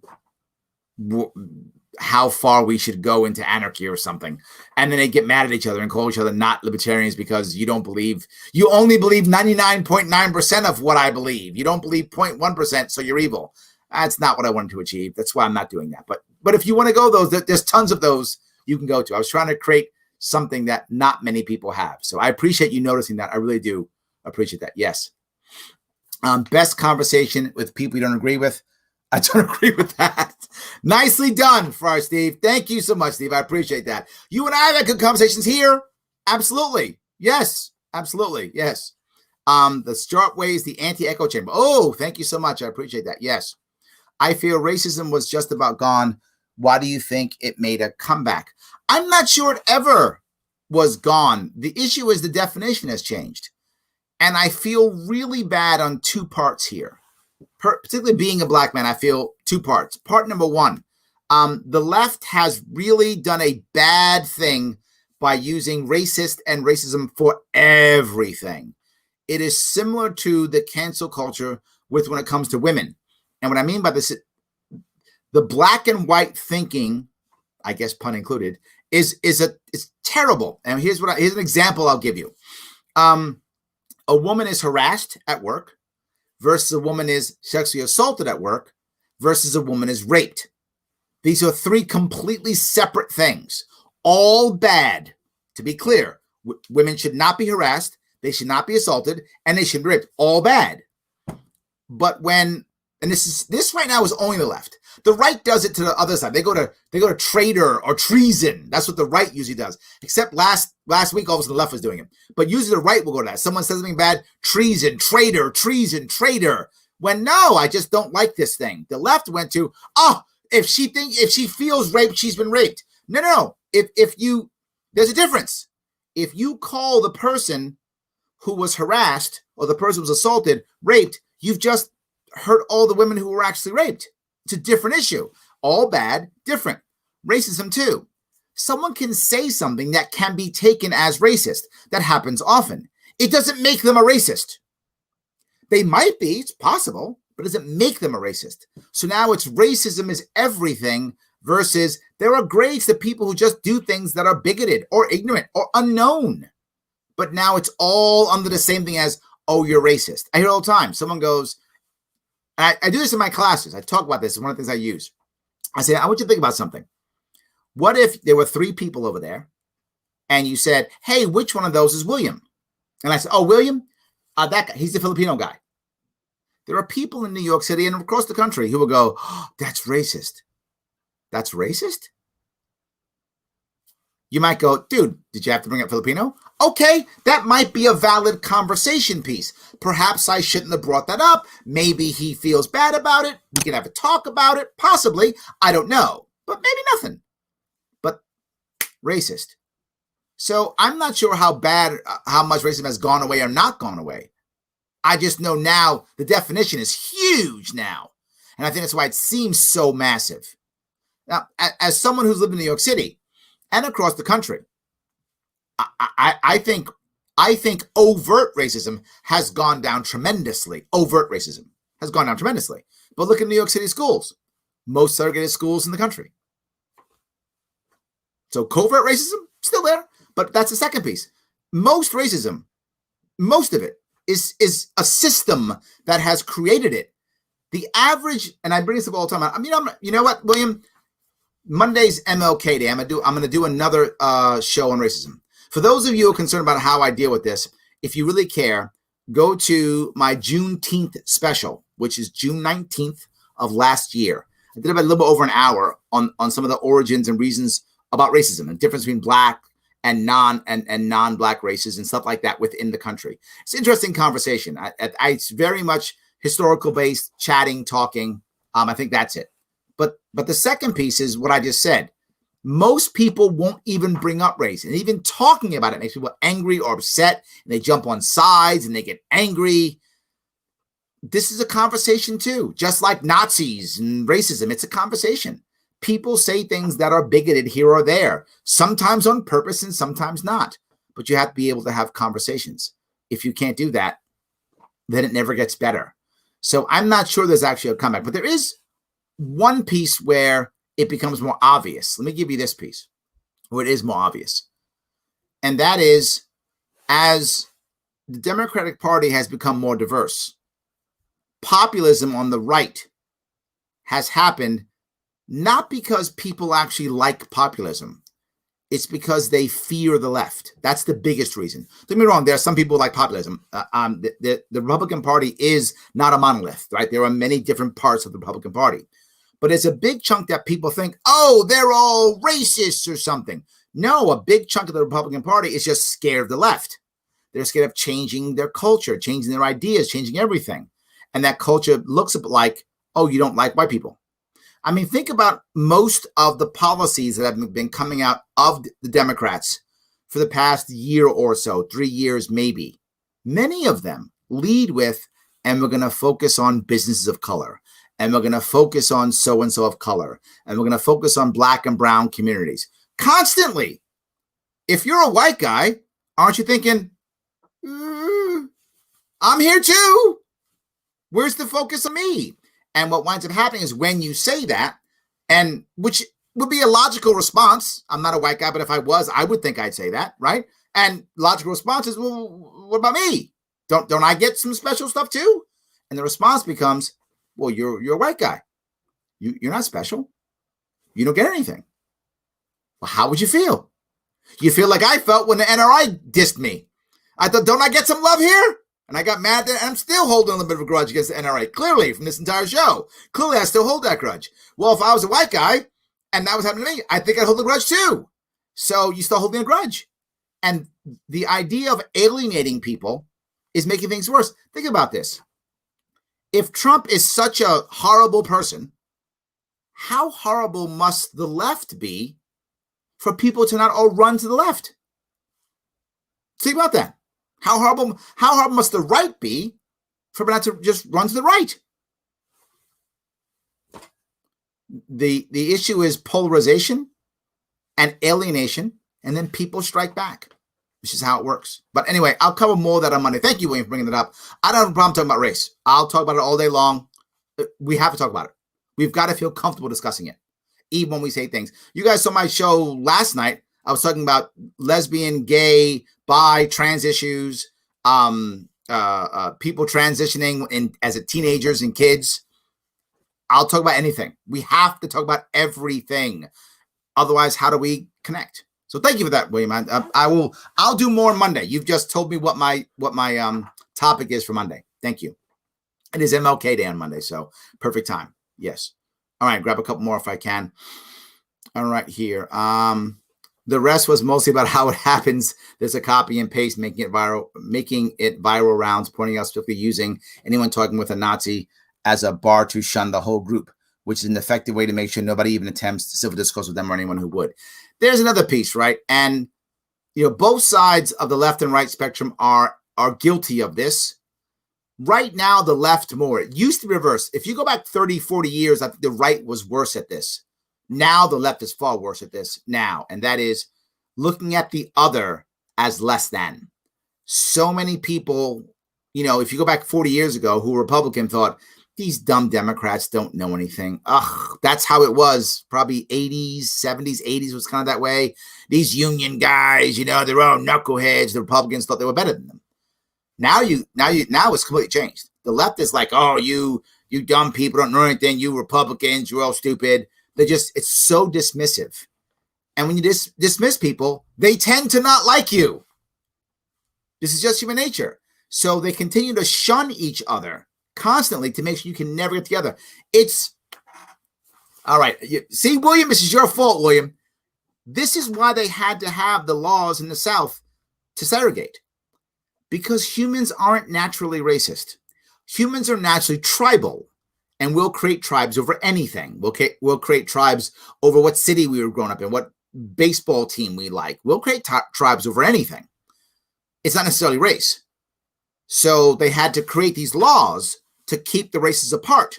how far we should go into anarchy or something. And then they get mad at each other and call each other not libertarians because you only believe 99.9% of what I believe. You don't believe 0.1%, so you're evil. That's not what I wanted to achieve. That's why I'm not doing that. But if you want to go there's tons of those you can go to. I was trying to create something that not many people have. So I appreciate you noticing that. I really do appreciate that. Yes. Best conversation with people you don't agree with. I don't agree with that. Nicely done for our Steve. Thank you so much, Steve. I appreciate that. You and I have had good conversations here. Absolutely. Yes. Absolutely. Yes. The Sharpe Way is the anti-echo chamber. Oh, thank you so much. I appreciate that. Yes. I feel racism was just about gone. Why do you think it made a comeback? I'm not sure it ever was gone. The issue is the definition has changed. And I feel really bad on two parts here. Particularly being a black man, I feel two parts. Part number one, the left has really done a bad thing by using racist and racism for everything. It is similar to the cancel culture when it comes to women. And what I mean by this, the black and white thinking, I guess pun included, is terrible. And here's an example I'll give you. A woman is harassed at work versus a woman is sexually assaulted at work versus a woman is raped. These are three completely separate things, all bad. To be clear, women should not be harassed, they should not be assaulted, and they should be raped. All bad. But when, and this right now is only the left. The right does it to the other side. They go to traitor or treason. That's what the right usually does. Except last week, all of a sudden the left was doing it. But usually the right will go to that. Someone says something bad, treason, traitor, treason, traitor. When no, I just don't like this thing. The left went to, oh, if she feels raped, she's been raped. No. There's a difference. If you call the person who was harassed or the person who was assaulted raped, you've just hurt all the women who were actually raped. It's a different issue. All bad, different. Racism too. Someone can say something that can be taken as racist. That happens often. It doesn't make them a racist. They might be, it's possible, but it doesn't make them a racist. So now it's racism is everything versus there are grades to people who just do things that are bigoted or ignorant or unknown. But now it's all under the same thing as, oh, you're racist. I hear it all the time. Someone goes, I do this in my classes. I talk about this. It's one of the things I use. I say, I want you to think about something. What if there were three people over there and you said, hey, which one of those is William? And I said, oh, William, that guy, he's the Filipino guy. There are people in New York City and across the country who will go, oh, that's racist. That's racist? You might go, dude, did you have to bring up Filipino? Okay, that might be a valid conversation piece. Perhaps I shouldn't have brought that up. Maybe he feels bad about it. We can have a talk about it. Possibly. I don't know. But maybe nothing. But racist. So I'm not sure how much racism has gone away or not gone away. I just know now the definition is huge now. And I think that's why it seems so massive. Now, as someone who's lived in New York City and across the country, I think overt racism has gone down tremendously. Overt racism has gone down tremendously. But look at New York City schools. Most segregated schools in the country. So covert racism, still there. But that's the second piece. Most racism, most of it, is a system that has created it. The average, and I bring this up all the time. I mean, you know what, William? Monday's MLK Day. I'm gonna do another show on racism. For those of you who are concerned about how I deal with this, if you really care, go to my Juneteenth special, which is June 19th of last year. I did about a little bit over an hour on some of the origins and reasons about racism and difference between black and non-black races and stuff like that within the country. It's an interesting conversation. It's very much historical based, chatting, talking. I think that's it. But the second piece is what I just said. Most people won't even bring up race, and even talking about it makes people angry or upset, and they jump on sides and they get angry. This is a conversation too, just like Nazis and racism. It's a conversation. People say things that are bigoted here or there, sometimes on purpose and sometimes not. But you have to be able to have conversations. If you can't do that, then it never gets better. So I'm not sure there's actually a comeback, but there is one piece where it becomes more obvious. Let me give you this piece where it is more obvious. And that is, as the Democratic Party has become more diverse, populism on the right has happened not because people actually like populism. It's because they fear the left. That's the biggest reason. Don't get me wrong. There are some people like populism. The Republican Party is not a monolith, right? There are many different parts of the Republican Party. But it's a big chunk that people think, oh, they're all racists or something. No, a big chunk of the Republican Party is just scared of the left. They're scared of changing their culture, changing their ideas, changing everything. And that culture looks like, oh, you don't like white people. I mean, think about most of the policies that have been coming out of the Democrats for the past year or so, 3 years maybe. Many of them lead with, and we're going to focus on businesses of color, and we're going to focus on so-and-so of color, and we're going to focus on black and brown communities. Constantly. If you're a white guy, aren't you thinking, I'm here too. Where's the focus on me? And what winds up happening is when you say that, and which would be a logical response. I'm not a white guy, but if I was, I would think I'd say that, right? And logical response is, well, what about me? Don't I get some special stuff too? And the response becomes, well, you're a white guy. You're not special. You don't get anything. Well, how would you feel? You feel like I felt when the NRA dissed me. I thought, don't I get some love here? And I got mad at, and I'm still holding a little bit of a grudge against the NRA, clearly, from this entire show. Clearly, I still hold that grudge. Well, if I was a white guy and that was happening to me, I think I'd hold a grudge too. So you still holding a grudge. And the idea of alienating people is making things worse. Think about this. If Trump is such a horrible person, how horrible must the left be for people to not all run to the left? Think about that. How horrible must the right be for not to just run to the right? The issue is polarization and alienation, and then people strike back, which is how it works. But anyway, I'll cover more of that on Monday. Thank you, William, for bringing that up. I don't have a problem talking about race. I'll talk about it all day long. We have to talk about it. We've got to feel comfortable discussing it, even when we say things. You guys saw my show last night. I was talking about lesbian, gay, bi, trans issues, people transitioning as teenagers and kids. I'll talk about anything. We have to talk about everything. Otherwise, how do we connect? So thank you for that, William. I'll do more on Monday. You've just told me what my topic is for Monday. Thank you. It is MLK Day on Monday, so perfect time. Yes. All right, grab a couple more if I can. All right, here. The rest was mostly about how it happens. There's a copy and paste, making it viral rounds, pointing out specifically using anyone talking with a Nazi as a bar to shun the whole group, which is an effective way to make sure nobody even attempts civil discourse with them or anyone who would. There's another piece, right? And both sides of the left and right spectrum are guilty of this. Right now, the left more. It used to be reversed. If you go back 30, 40 years, I think the right was worse at this. Now the left is far worse at this now, and that is looking at the other as less than. So many people, if you go back 40 years ago, who were Republican thought, these dumb Democrats don't know anything. Ugh, that's how it was. Probably 80s, 70s, 80s was kind of that way. These union guys, they're all knuckleheads. The Republicans thought they were better than them. Now it's completely changed. The left is like, oh, you dumb people don't know anything. You Republicans, you're all stupid. It's so dismissive. And when you dismiss people, they tend to not like you. This is just human nature. So they continue to shun each other constantly to make sure you can never get together. It's all right. See, William, this is your fault, William. This is why they had to have the laws in the South to segregate. Because humans aren't naturally racist. Humans are naturally tribal. And we'll create tribes over anything. We'll create tribes over what city we were growing up in, what baseball team we like. We'll create tribes over anything. It's not necessarily race. So they had to create these laws to keep the races apart.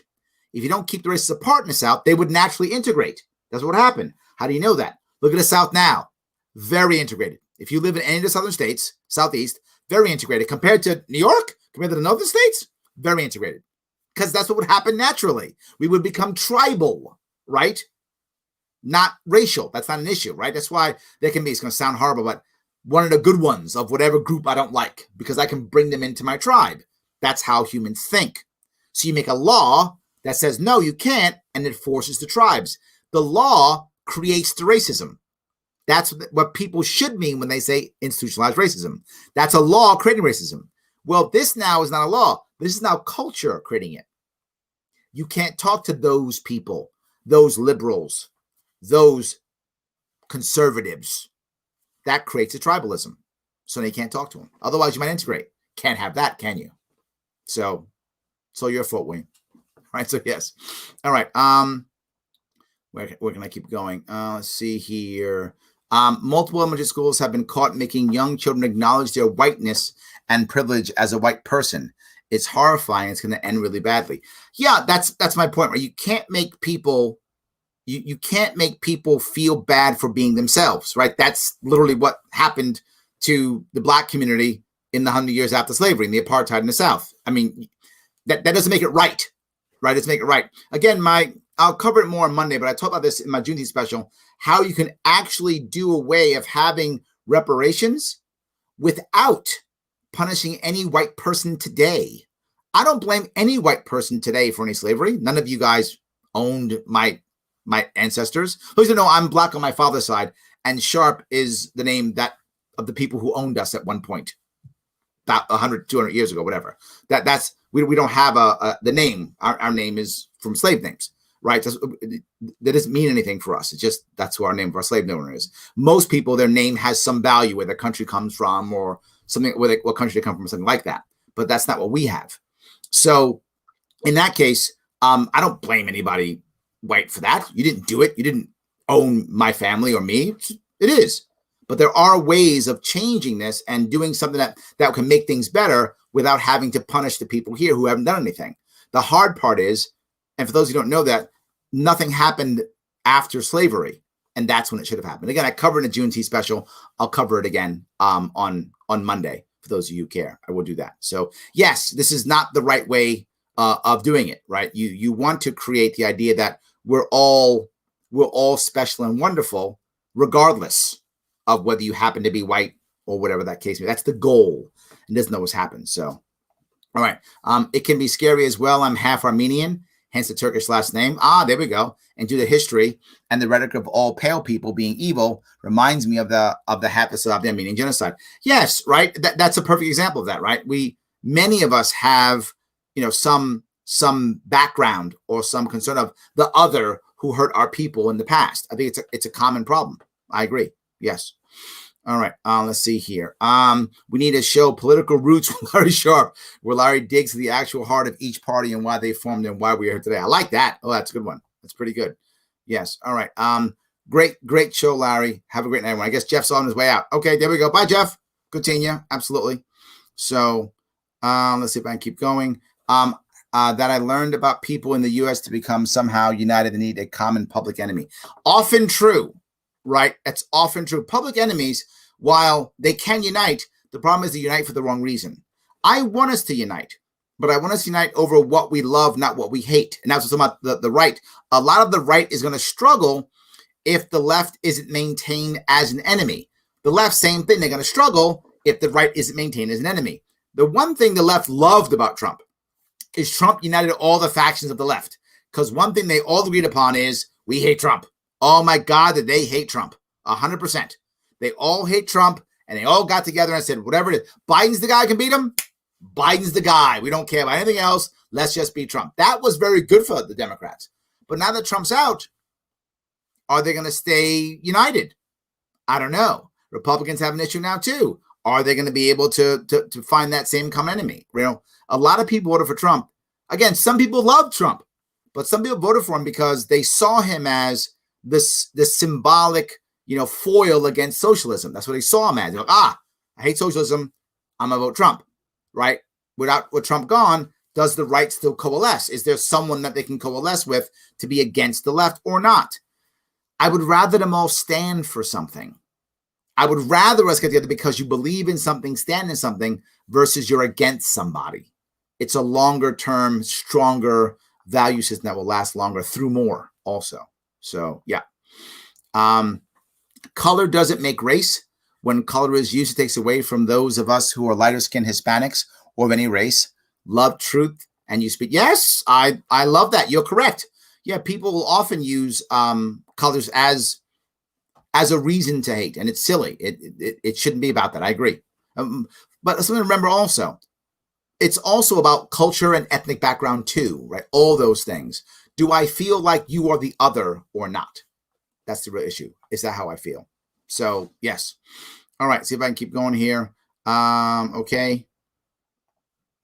If you don't keep the races apart in the South, they would naturally integrate. That's what happened. How do you know that? Look at the South now. Very integrated. If you live in any of the southern states, Southeast, very integrated. Compared to New York, compared to the northern states, very integrated. Because that's what would happen naturally. We would become tribal, right? Not racial. That's not an issue, right? That's why it's going to sound horrible, but one of the good ones of whatever group I don't like, because I can bring them into my tribe. That's how humans think. So you make a law that says, no, you can't, and it forces the tribes. The law creates the racism. That's what people should mean when they say institutionalized racism. That's a law creating racism. Well, this now is not a law. This is now culture creating it. You can't talk to those people, those liberals, those conservatives. That creates a tribalism. So they can't talk to them. Otherwise, you might integrate. Can't have that, can you? So your fault, Wayne. All right, so yes. All right. Where can I keep going? Let's see here. Multiple elementary schools have been caught making young children acknowledge their whiteness and privilege as a white person. It's horrifying. It's going to end really badly. Yeah, that's my point. Right? You can't make people you can't make people feel bad for being themselves. Right? That's literally what happened to the black community in the 100 years after slavery and the apartheid in the South. I mean, that doesn't make it right. Right? Let's make it right. Again, I'll cover it more on Monday, but I talked about this in my Juneteenth special, how you can actually do a way of having reparations without punishing any white person today. I don't blame any white person today for any slavery. None of you guys owned my ancestors. Please know I'm black on my father's side, and Sharpe is the name that of the people who owned us at one point, about 100, 200 years ago, whatever. That's we don't have the name. Our name is from slave names. Right. That doesn't mean anything for us. It's just that's who our name for our slave owner is. Most people, their name has some value where their country comes from or something, what country they come from, or something like that. But that's not what we have. So in that case, I don't blame anybody white for that. You didn't do it. You didn't own my family or me. It is. But there are ways of changing this and doing something that can make things better without having to punish the people here who haven't done anything. The hard part is, and for those who don't know that, nothing happened after slavery, and that's when it should have happened. Again, I covered in a Juneteenth special. I'll cover it again on Monday for those of you who care. I will do that. So yes, this is not the right way of doing it. Right? You want to create the idea that we're all special and wonderful, regardless of whether you happen to be white or whatever that case may be. That's the goal, and doesn't always happen. So, all right, it can be scary as well. I'm half Armenian. Hence the Turkish last name. There we go. And due to history and the rhetoric of all pale people being evil reminds me of the Hapless of the Armenian genocide. Yes, right. That's a perfect example of that, right? Many of us have, some background or some concern of the other who hurt our people in the past. I think it's a common problem. I agree. Yes. All right. Let's see here. We need to show political roots with Larry Sharpe, where Larry digs to the actual heart of each party and why they formed and why we're here today. I like that. Oh, that's a good one. That's pretty good. Yes. All right. Great show, Larry. Have a great night, everyone. I guess Jeff's on his way out. Okay, there we go. Bye, Jeff. Good seeing you. Absolutely. So let's see if I can keep going. That I learned about people in the U.S. to become somehow united and need a common public enemy. Often true. Right? That's often true. Public enemies, while they can unite, the problem is they unite for the wrong reason. I want us to unite, but I want us to unite over what we love, not what we hate. And that's what's about the right. A lot of the right is going to struggle if the left isn't maintained as an enemy. The left, same thing. They're going to struggle if the right isn't maintained as an enemy. The one thing the left loved about Trump is Trump united all the factions of the left. Because one thing they all agreed upon is we hate Trump. Oh my God, did they hate Trump? 100%. They all hate Trump, and they all got together and said, whatever it is, Biden's the guy who can beat him. Biden's the guy. We don't care about anything else. Let's just beat Trump. That was very good for the Democrats. But now that Trump's out, are they going to stay united? I don't know. Republicans have an issue now too. Are they going to be able to find that same common enemy? A lot of people voted for Trump. Again, some people love Trump, but some people voted for him because they saw him as this symbolic, foil against socialism. That's what they saw him as. They're like, I hate socialism. I'm going to vote Trump, right? With Trump gone, does the right still coalesce? Is there someone that they can coalesce with to be against the left or not? I would rather them all stand for something. I would rather us get together because you believe in something, stand in something, versus you're against somebody. It's a longer term, stronger value system that will last longer through more also. So, yeah. Color doesn't make race. When color is used, it takes away from those of us who are lighter skinned Hispanics or of any race. Love truth and you speak. Yes, I love that. You're correct. Yeah, people will often use colors as as a reason to hate. And it's silly. It shouldn't be about that. I agree. But something to remember also, it's also about culture and ethnic background too, right? All those things. Do I feel like you are the other or not? That's the real issue. Is that how I feel? So, yes. All right. See if I can keep going here. Okay.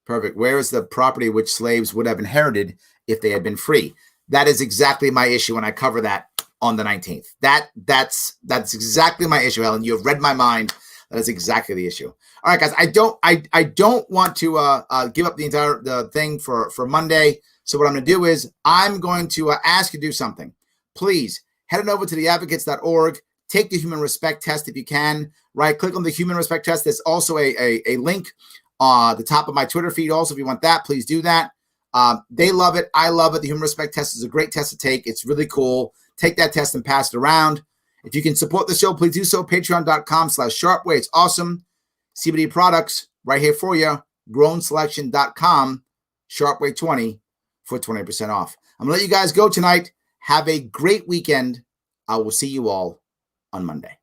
Perfect. Where is the property which slaves would have inherited if they had been free? That is exactly my issue when I cover that on the 19th. That's exactly my issue, Ellen. You have read my mind. That is exactly the issue. All right, guys. I don't want to give up the entire thing for Monday. So what I'm going to do is I'm going to ask you to do something. Please head on over to theadvocates.org. Take the human respect test if you can. Right, click on the human respect test. There's also a link the top of my Twitter feed. Also, if you want that, please do that. They love it. I love it. The human respect test is a great test to take. It's really cool. Take that test and pass it around. If you can support the show, please do so. Patreon.com/SharpeWay. It's awesome. CBD products right here for you. GrownSelection.com. SharpeWay20 for 20% off. I'm going to let you guys go tonight. Have a great weekend. I will see you all on Monday.